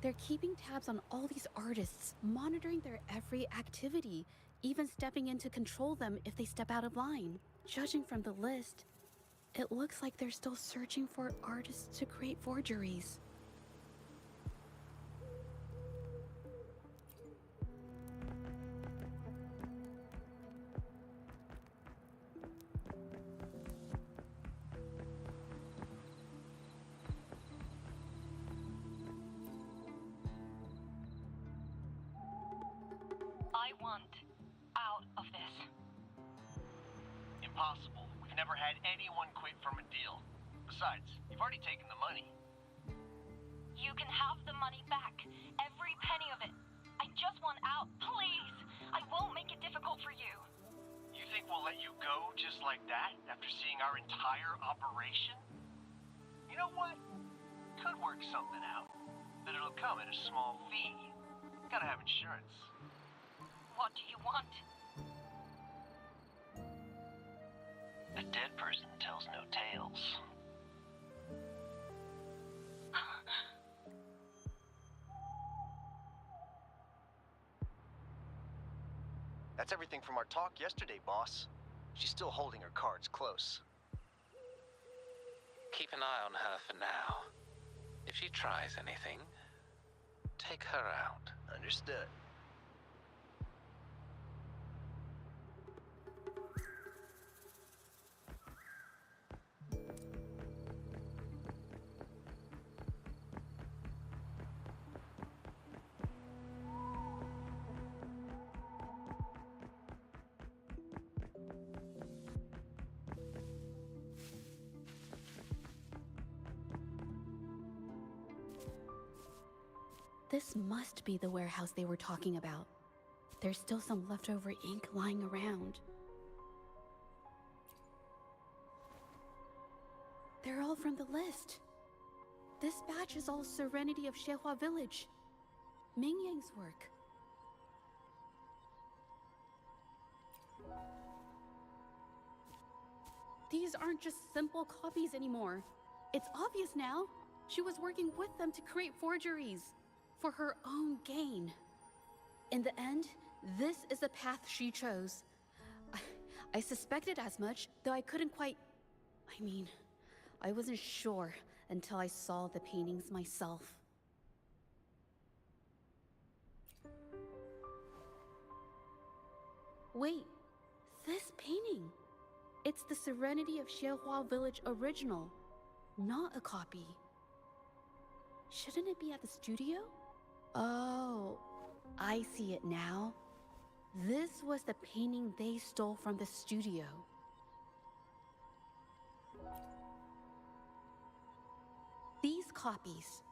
They're keeping tabs on all these artists, monitoring their every activity, even stepping in to control them if they step out of line. Judging from the list, it looks like they're still searching for artists to create forgeries. I want out of this. Impossible. We've never had anyone quit from a deal. Besides, you've already taken the money. You can have the money back. Every penny of it. I just want out. Please. I won't make it difficult for you. You think we'll let you go just like that after seeing our entire operation? You know what? Could work something out. But it'll come at a small fee. Gotta have insurance. What do you want? A dead person tells no tales. That's everything from our talk yesterday, boss. She's still holding her cards close. Keep an eye on her for now. If she tries anything, take her out. Understood. This must be the warehouse they were talking about. There's still some leftover ink lying around. They're all from the list. This batch is all Serenity of Xehua Village. Ming Yang's work. These aren't just simple copies anymore. It's obvious now. She was working with them to create forgeries for her own gain. In the end, this is the path she chose. I suspected as much, though I couldn't quite... I wasn't sure until I saw the paintings myself. Wait, this painting. It's the Serenity of Xehua Village original, not a copy. Shouldn't it be at the studio? Oh, I see it now. This was the painting they stole from the studio. These copies,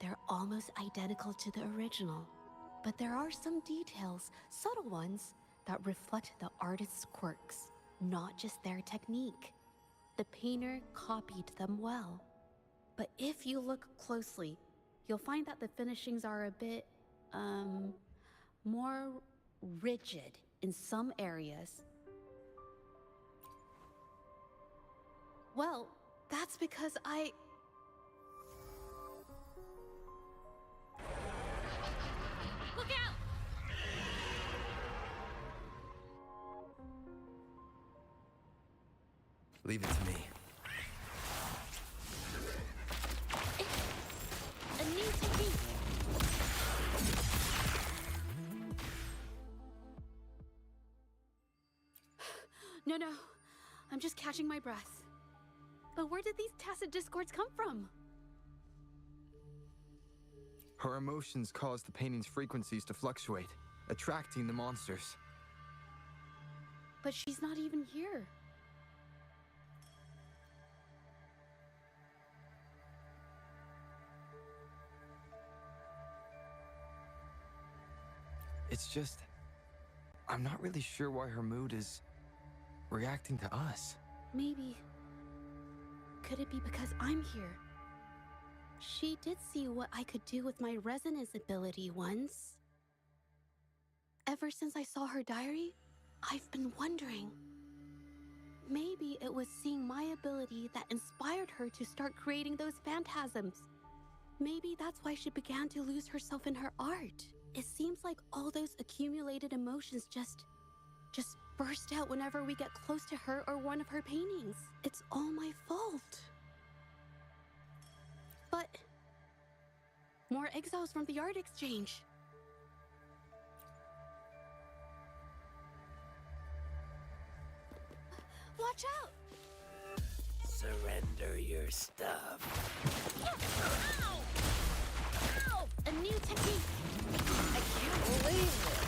they're almost identical to the original, but there are some details, subtle ones, that reflect the artist's quirks, not just their technique. The painter copied them well. But if you look closely, you'll find that the finishings are a bit, more rigid in some areas. Well, that's because Look out! Leave it to me. A new technique. No, I'm just catching my breath. But where did these tacit discords come from? Her emotions cause the painting's frequencies to fluctuate, attracting the monsters. But she's not even here. It's just... I'm not really sure why her mood is reacting to us. Maybe. Could it be because I'm here? She did see what I could do with my resonance ability once. Ever since I saw her diary, I've been wondering. Maybe it was seeing my ability that inspired her to start creating those phantasms. Maybe that's why she began to lose herself in her art. It seems like all those accumulated emotions just burst out whenever we get close to her or one of her paintings. It's all my fault. But more exiles from the art exchange. Watch out! Surrender your stuff. Ow! Ow! A new technique. I can't believe it.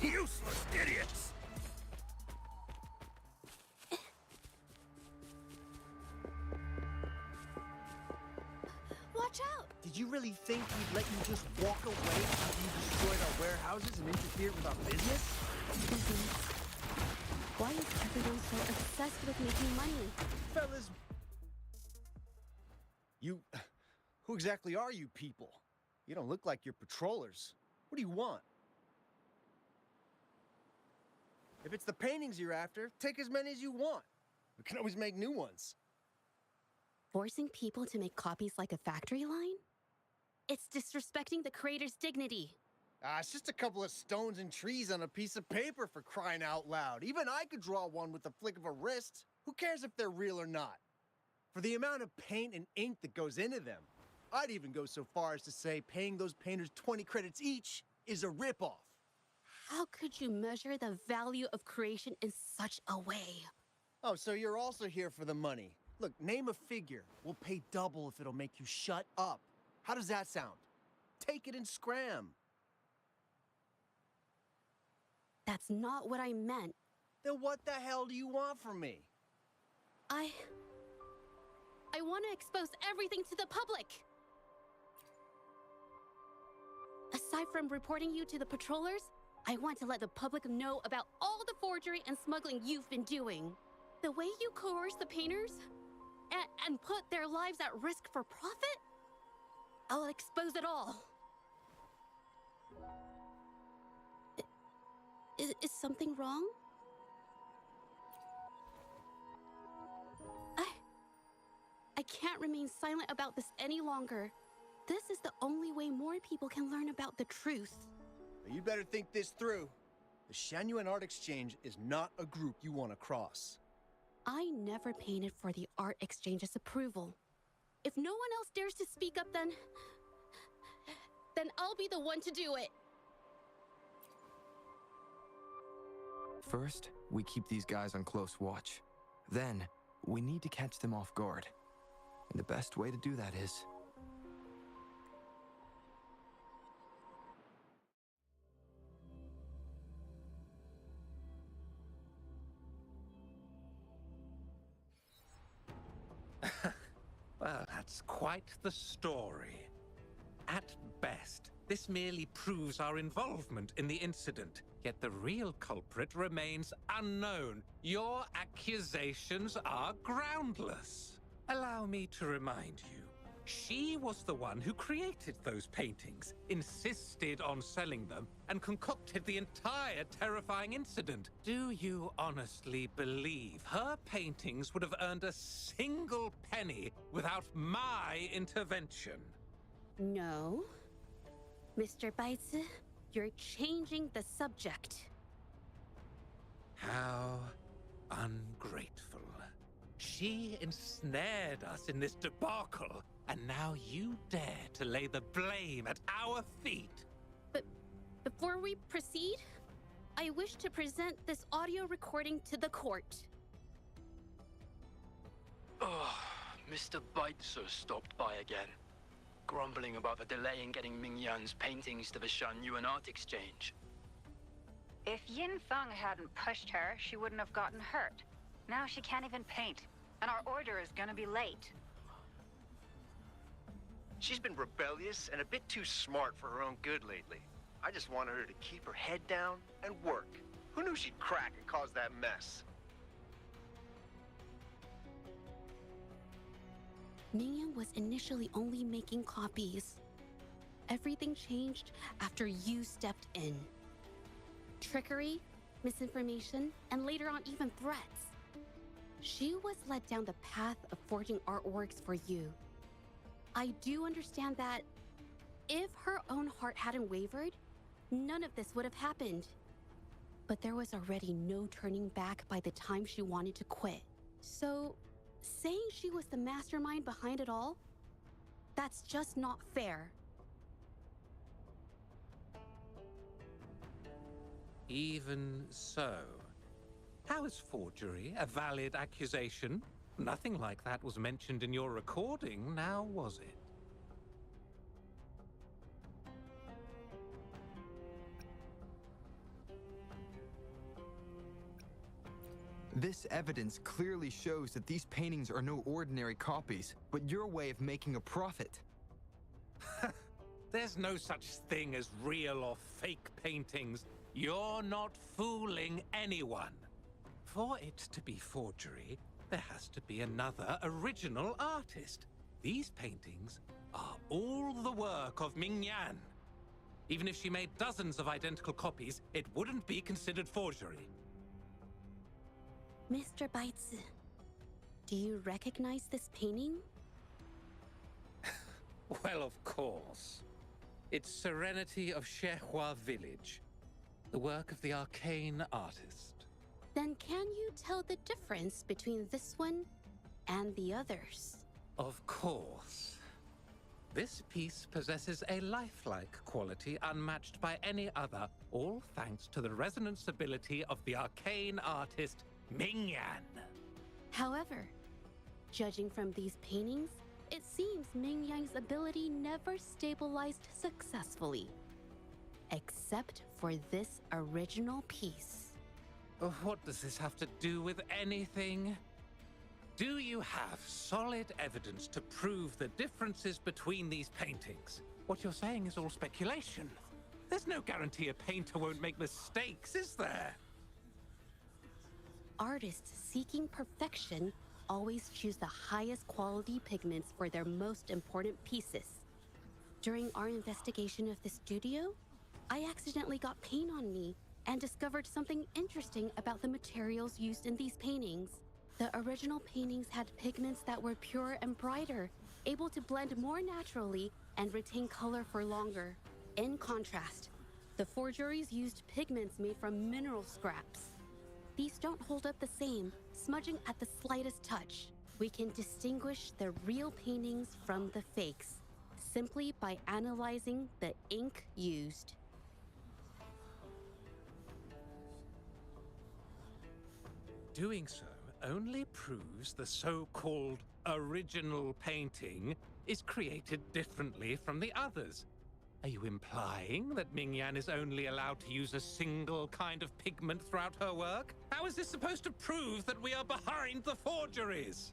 Useless idiots! Watch out! Did you really think we'd let you just walk away after you destroyed our warehouses and interfered with our business? Why is everyone so obsessed with making money? Fellas, who exactly are you people? You don't look like you're patrollers. What do you want? If it's the paintings you're after, take as many as you want. We can always make new ones. Forcing people to make copies like a factory line? It's disrespecting the creator's dignity. It's just a couple of stones and trees on a piece of paper, for crying out loud. Even I could draw one with the flick of a wrist. Who cares if they're real or not? For the amount of paint and ink that goes into them, I'd even go so far as to say paying those painters 20 credits each is a ripoff. How could you measure the value of creation in such a way? Oh, so you're also here for the money. Look, name a figure. We'll pay double if it'll make you shut up. How does that sound? Take it and scram. That's not what I meant. Then what the hell do you want from me? I want to expose everything to the public. Aside from reporting you to the patrollers, I want to let the public know about all the forgery and smuggling you've been doing. The way you coerce the painters and put their lives at risk for profit? I'll expose it all. Is something wrong? I can't remain silent about this any longer. This is the only way more people can learn about the truth. You better think this through. The Shanyuan Art Exchange is not a group you want to cross. I never painted for the Art Exchange's approval. If no one else dares to speak up, then I'll be the one to do it. First, we keep these guys on close watch. Then, we need to catch them off guard. And the best way to do that is... Well, that's quite the story. At best, this merely proves our involvement in the incident, yet the real culprit remains unknown. Your accusations are groundless. Allow me to remind you, she was the one who created those paintings, insisted on selling them, and concocted the entire terrifying incident. Do you honestly believe her paintings would have earned a single penny without my intervention? No. Mr. Baitsu, you're changing the subject. How ungrateful. She ensnared us in this debacle, and now you dare to lay the blame at our feet. But before we proceed, I wish to present this audio recording to the court. Oh, Mr. Baitsu stopped by again, grumbling about the delay in getting Mingyan's paintings to the Shanyuan Art Exchange. If Yin Feng hadn't pushed her, she wouldn't have gotten hurt. Now she can't even paint, and our order is gonna be late. She's been rebellious and a bit too smart for her own good lately. I just wanted her to keep her head down and work. Who knew she'd crack and cause that mess? Mingyan was initially only making copies. Everything changed after you stepped in. Trickery, misinformation, and later on even threats. She was led down the path of forging artworks for you. I do understand that if her own heart hadn't wavered, none of this would have happened. But there was already no turning back by the time she wanted to quit. So, saying she was the mastermind behind it all, that's just not fair. Even so, how is forgery a valid accusation? Nothing like that was mentioned in your recording, now was it? This evidence clearly shows that these paintings are no ordinary copies, but your way of making a profit. There's no such thing as real or fake paintings. You're not fooling anyone. For it to be forgery, there has to be another original artist. These paintings are all the work of Ming Yan. Even if she made dozens of identical copies, it wouldn't be considered forgery. Mr. Baitsu, do you recognize this painting? Well, of course. It's Serenity of Shehua Village, the work of the arcane artist. Then can you tell the difference between this one and the others? Of course. This piece possesses a lifelike quality unmatched by any other, all thanks to the resonance ability of the arcane artist Ming Yan. However, judging from these paintings, it seems Ming Yan's ability never stabilized successfully. Except for this original piece. What does this have to do with anything? Do you have solid evidence to prove the differences between these paintings? What you're saying is all speculation. There's no guarantee a painter won't make mistakes, is there? Artists seeking perfection always choose the highest quality pigments for their most important pieces. During our investigation of the studio, I accidentally got paint on me and discovered something interesting about the materials used in these paintings. The original paintings had pigments that were pure and brighter, able to blend more naturally and retain color for longer. In contrast, the forgeries used pigments made from mineral scraps. These don't hold up the same, smudging at the slightest touch. We can distinguish the real paintings from the fakes, simply by analyzing the ink used. Doing so only proves the so-called original painting is created differently from the others. Are you implying that Ming Yan is only allowed to use a single kind of pigment throughout her work? How is this supposed to prove that we are behind the forgeries?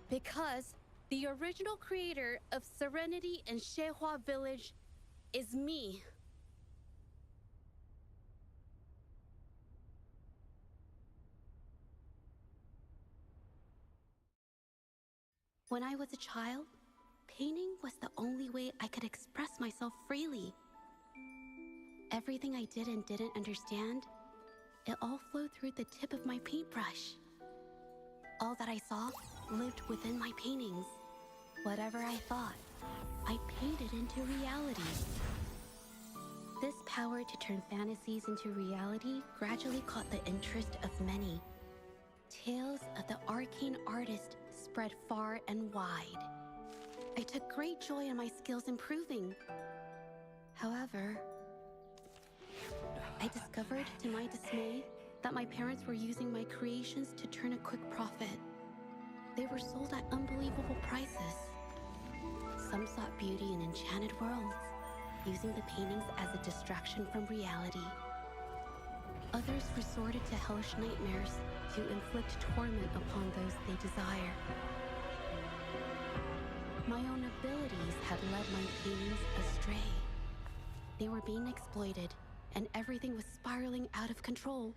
Because the original creator of Serenity and Shehua Village is me. When I was a child, painting was the only way I could express myself freely. Everything I did and didn't understand, it all flowed through the tip of my paintbrush. All that I saw lived within my paintings. Whatever I thought, I painted into reality. This power to turn fantasies into reality gradually caught the interest of many. Tales of the arcane artist spread far and wide. I took great joy in my skills improving. However, I discovered to my dismay that my parents were using my creations to turn a quick profit. They were sold at unbelievable prices. Some sought beauty in enchanted worlds, using the paintings as a distraction from reality. Others resorted to hellish nightmares to inflict torment upon those they desire. My own abilities had led my paintings astray. They were being exploited, and everything was spiraling out of control.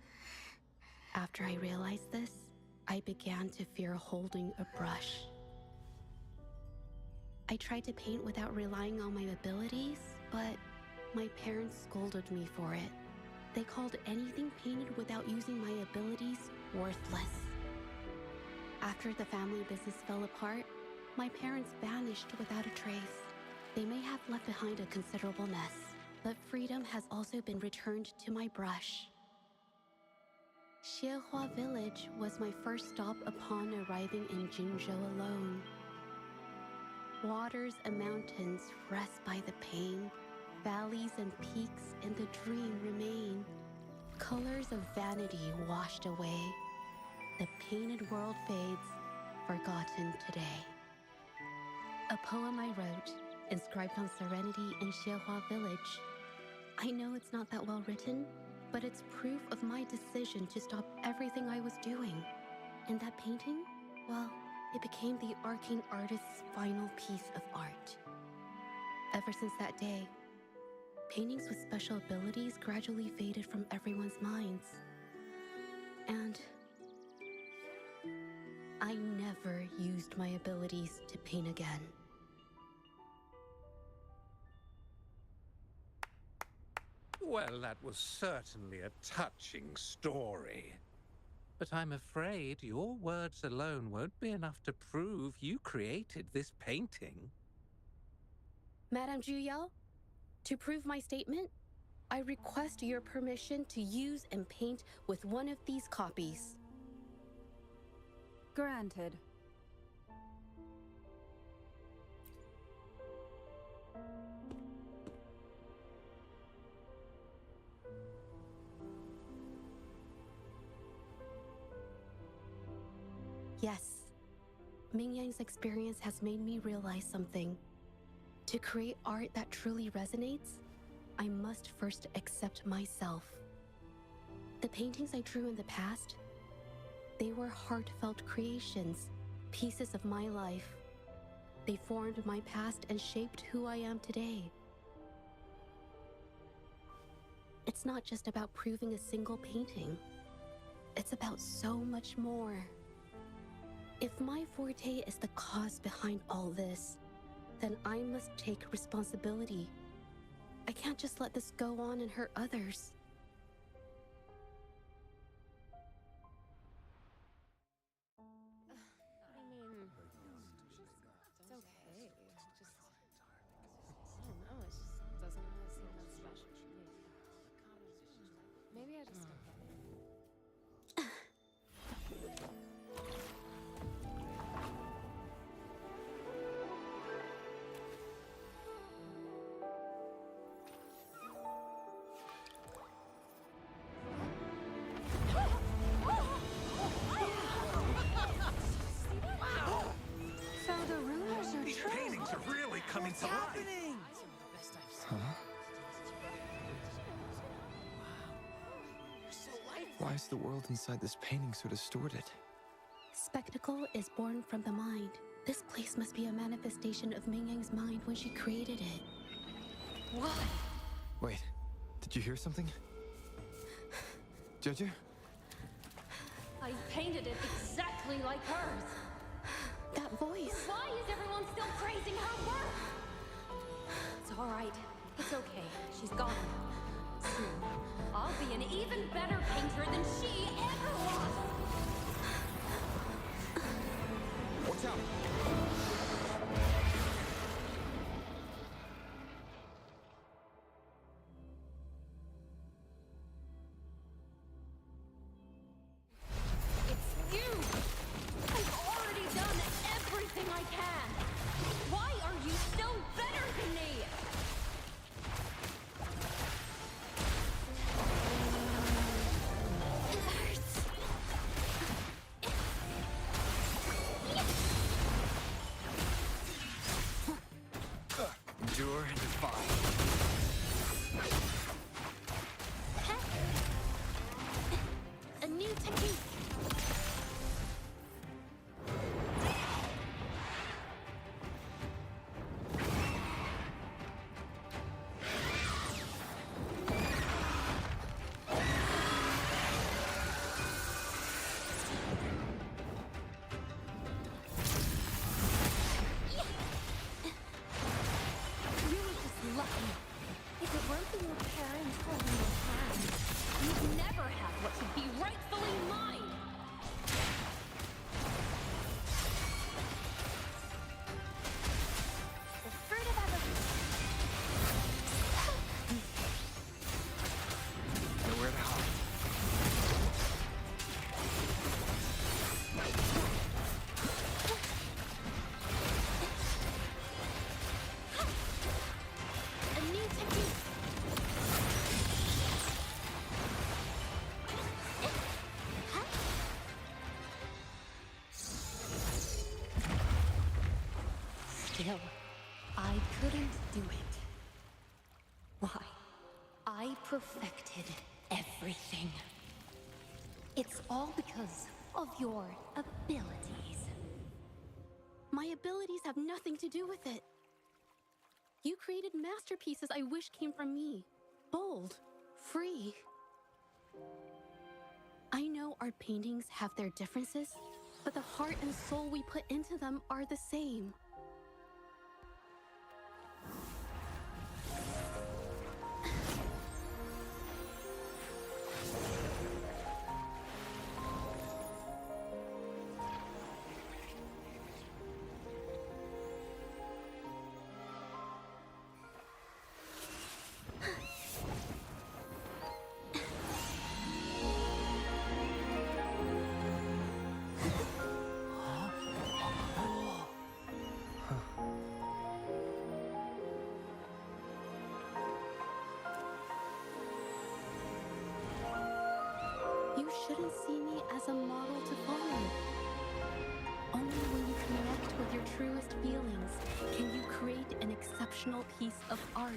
After I realized this, I began to fear holding a brush. I tried to paint without relying on my abilities, but my parents scolded me for it. They called anything painted without using my abilities worthless. After the family business fell apart, my parents vanished without a trace. They may have left behind a considerable mess, but freedom has also been returned to my brush. Shihua Village was my first stop upon arriving in Jinzhou alone. Waters and mountains rest by the pain. Valleys and peaks in the dream remain. Colors of vanity washed away. The painted world fades, forgotten today. A poem I wrote, inscribed on Serenity in Shihua Village. I know it's not that well written, but it's proof of my decision to stop everything I was doing. And that painting, well, it became the arcane artist's final piece of art. Ever since that day, paintings with special abilities gradually faded from everyone's minds. And I never used my abilities to paint again. Well, that was certainly a touching story. But I'm afraid your words alone won't be enough to prove you created this painting. Madame Juyao, to prove my statement, I request your permission to use and paint with one of these copies. Granted. Yes, Ming Yang's experience has made me realize something. To create art that truly resonates, I must first accept myself. The paintings I drew in the past, they were heartfelt creations, pieces of my life. They formed my past and shaped who I am today. It's not just about proving a single painting. It's about so much more. If my forte is the cause behind all this, then I must take responsibility. I can't just let this go on and hurt others. So the rumors are These true. paintings are really coming to life. Huh? Why is the world inside this painting so distorted? Spectacle is born from the mind. This place must be a manifestation of Ming Yang's mind when she created it. Why? Wait, did you hear something? Jeju? I painted it exactly like hers. That voice. Why is everyone still praising her work? It's all right. It's okay. She's gone. Soon, I'll be an even better painter than she ever was. Watch out! It's you! I've already done everything I can! Why are you still better than me? It hurts. Endure and defy. A new technique. You were just lucky. If it weren't for your parents holding your hand, you'd never have what should be rightfully mine. The fruit of evolution. Nowhere to hide. A new technique. Still, I couldn't do it. Why? I perfected everything. It's all because of your abilities. My abilities have nothing to do with it. You created masterpieces I wish came from me. Bold, free. I know our paintings have their differences, but the heart and soul we put into them are the same. You shouldn't see me as a model to follow. Only when you connect with your truest feelings can you create an exceptional piece of art.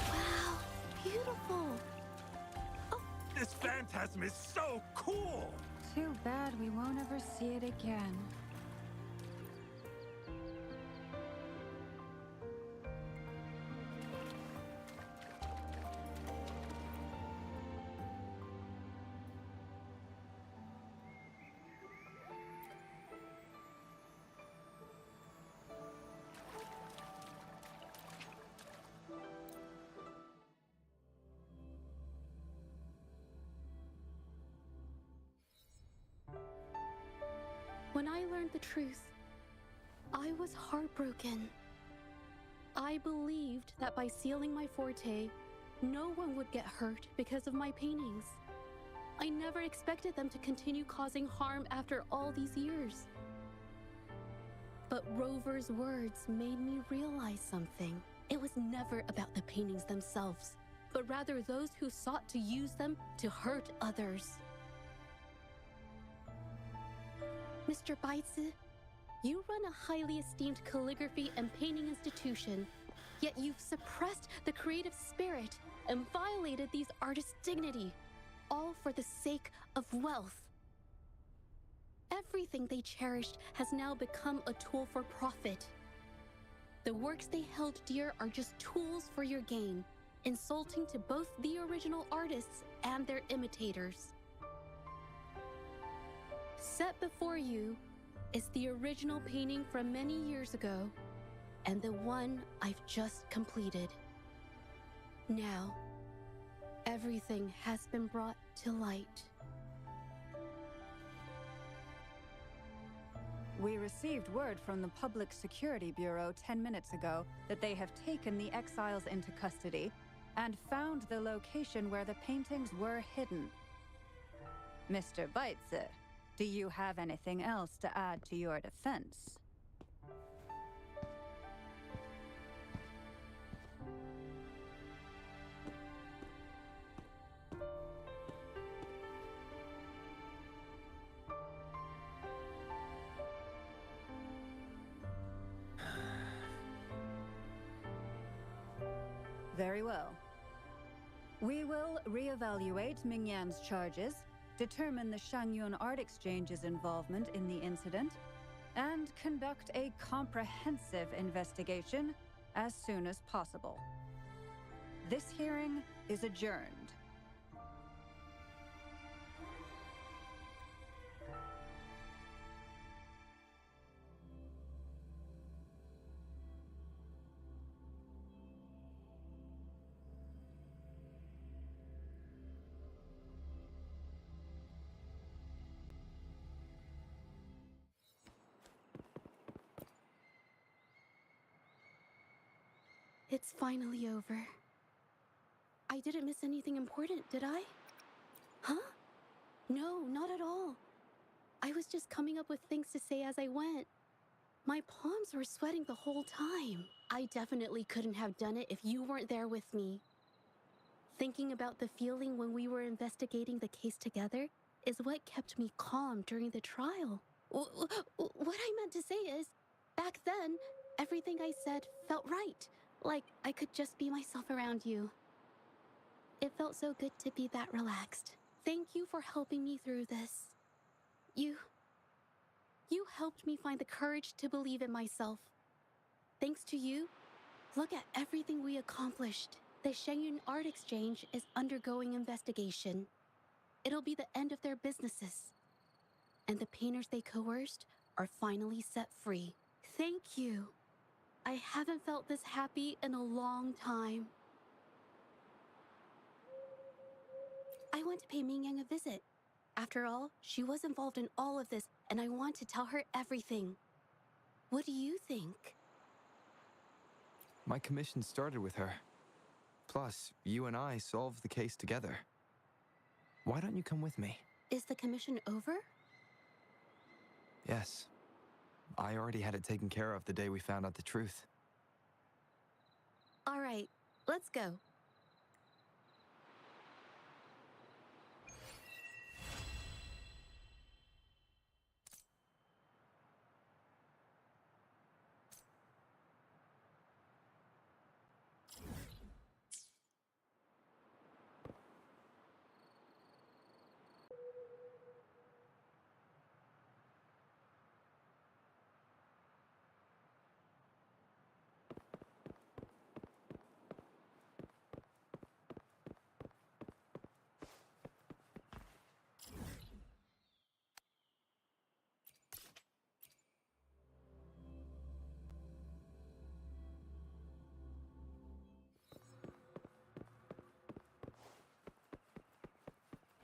Wow, beautiful. This phantasm is so cool! Too bad we won't ever see it again. When I learned the truth, I was heartbroken. I believed that by sealing my forte, no one would get hurt because of my paintings. I never expected them to continue causing harm after all these years. But Rover's words made me realize something. It was never about the paintings themselves, but rather those who sought to use them to hurt others. Mr. Baitsu, you run a highly esteemed calligraphy and painting institution, yet you've suppressed the creative spirit and violated these artists' dignity, all for the sake of wealth. Everything they cherished has now become a tool for profit. The works they held dear are just tools for your gain, insulting to both the original artists and their imitators. Set before you is the original painting from many years ago, and the one I've just completed. Now, everything has been brought to light. We received word from the Public Security Bureau 10 minutes ago that they have taken the exiles into custody and found the location where the paintings were hidden. Mr. Baitsu, do you have anything else to add to your defense? Very well. We will reevaluate Mingyan's charges, determine the Shangyun Art Exchange's involvement in the incident, and conduct a comprehensive investigation as soon as possible. This hearing is adjourned. It's finally over. I didn't miss anything important, did I? Huh? No, not at all. I was just coming up with things to say as I went. My palms were sweating the whole time. I definitely couldn't have done it if you weren't there with me. Thinking about the feeling when we were investigating the case together is what kept me calm during the trial. What I meant to say is, back then, everything I said felt right. Like I could just be myself around you. It felt so good to be that relaxed. Thank you for helping me through this. You helped me find the courage to believe in myself. Thanks to you, look at everything we accomplished. The Shenyun Art Exchange is undergoing investigation. It'll be the end of their businesses. And the painters they coerced are finally set free. Thank you. I haven't felt this happy in a long time. I want to pay Mingyang a visit. After all, she was involved in all of this, and I want to tell her everything. What do you think? My commission started with her. Plus, you and I solved the case together. Why don't you come with me? Is the commission over? Yes. I already had it taken care of the day we found out the truth. All right, let's go.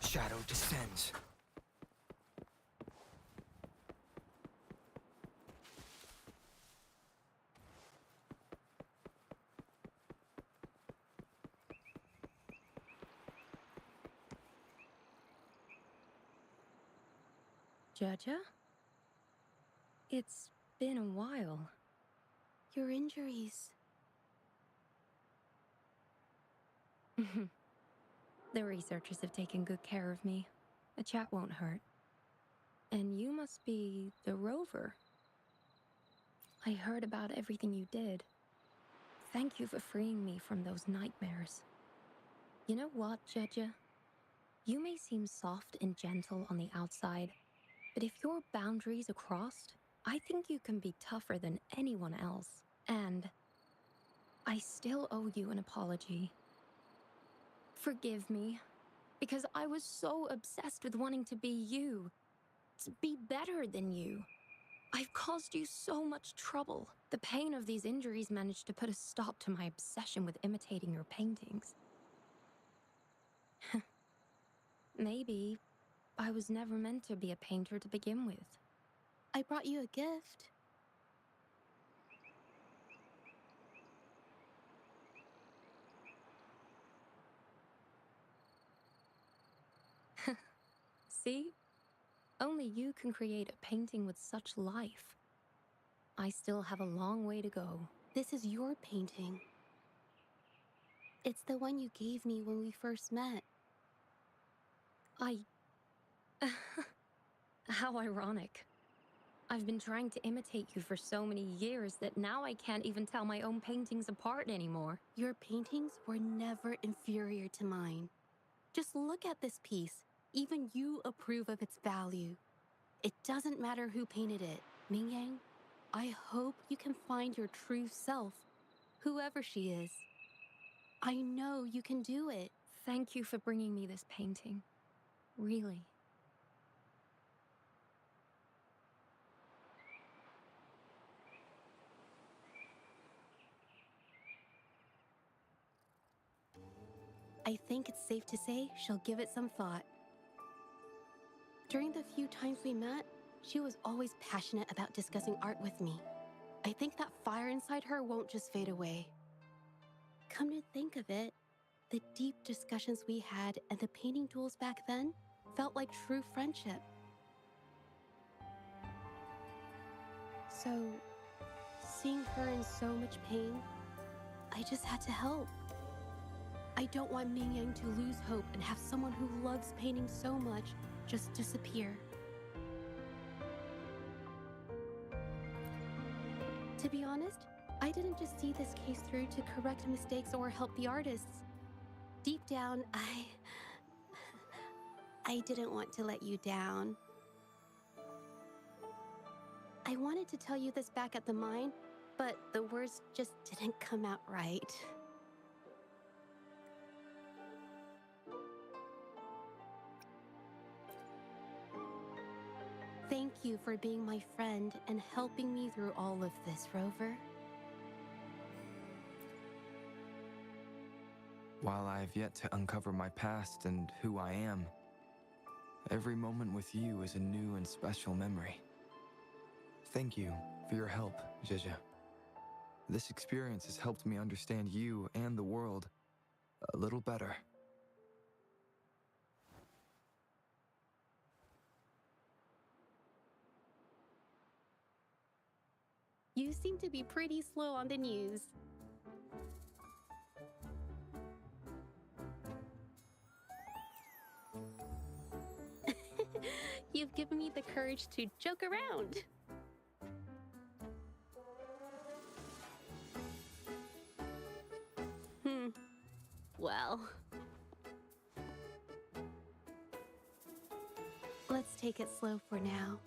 Shadow descends. Jaja? It's been a while. Your injuries. The researchers have taken good care of me. A chat won't hurt. And you must be the rover. I heard about everything you did. Thank you for freeing me from those nightmares. You know what, Jaja? You may seem soft and gentle on the outside, but if your boundaries are crossed, I think you can be tougher than anyone else. And I still owe you an apology. Forgive me, because I was so obsessed with wanting to be you, to be better than you. I've caused you so much trouble. The pain of these injuries managed to put a stop to my obsession with imitating your paintings. Maybe I was never meant to be a painter to begin with. I brought you a gift. See? Only you can create a painting with such life. I still have a long way to go. This is your painting. It's the one you gave me when we first met. How ironic. I've been trying to imitate you for so many years that now I can't even tell my own paintings apart anymore. Your paintings were never inferior to mine. Just look at this piece. Even you approve of its value. It doesn't matter who painted it. Mingyang, I hope you can find your true self, whoever she is. I know you can do it. Thank you for bringing me this painting. Really. I think it's safe to say she'll give it some thought. During the few times we met, she was always passionate about discussing art with me. I think that fire inside her won't just fade away. Come to think of it, the deep discussions we had and the painting duels back then felt like true friendship. So, seeing her in so much pain, I just had to help. I don't want Ming Yang to lose hope and have someone who loves painting so much just disappear. To be honest, I didn't just see this case through to correct mistakes or help the artists. Deep down, I didn't want to let you down. I wanted to tell you this back at the mine, but the words just didn't come out right. Thank you for being my friend and helping me through all of this, Rover. While I have yet to uncover my past and who I am, every moment with you is a new and special memory. Thank you for your help, Zhezhe. This experience has helped me understand you and the world a little better. You seem to be pretty slow on the news. You've given me the courage to joke around. Well. Let's take it slow for now.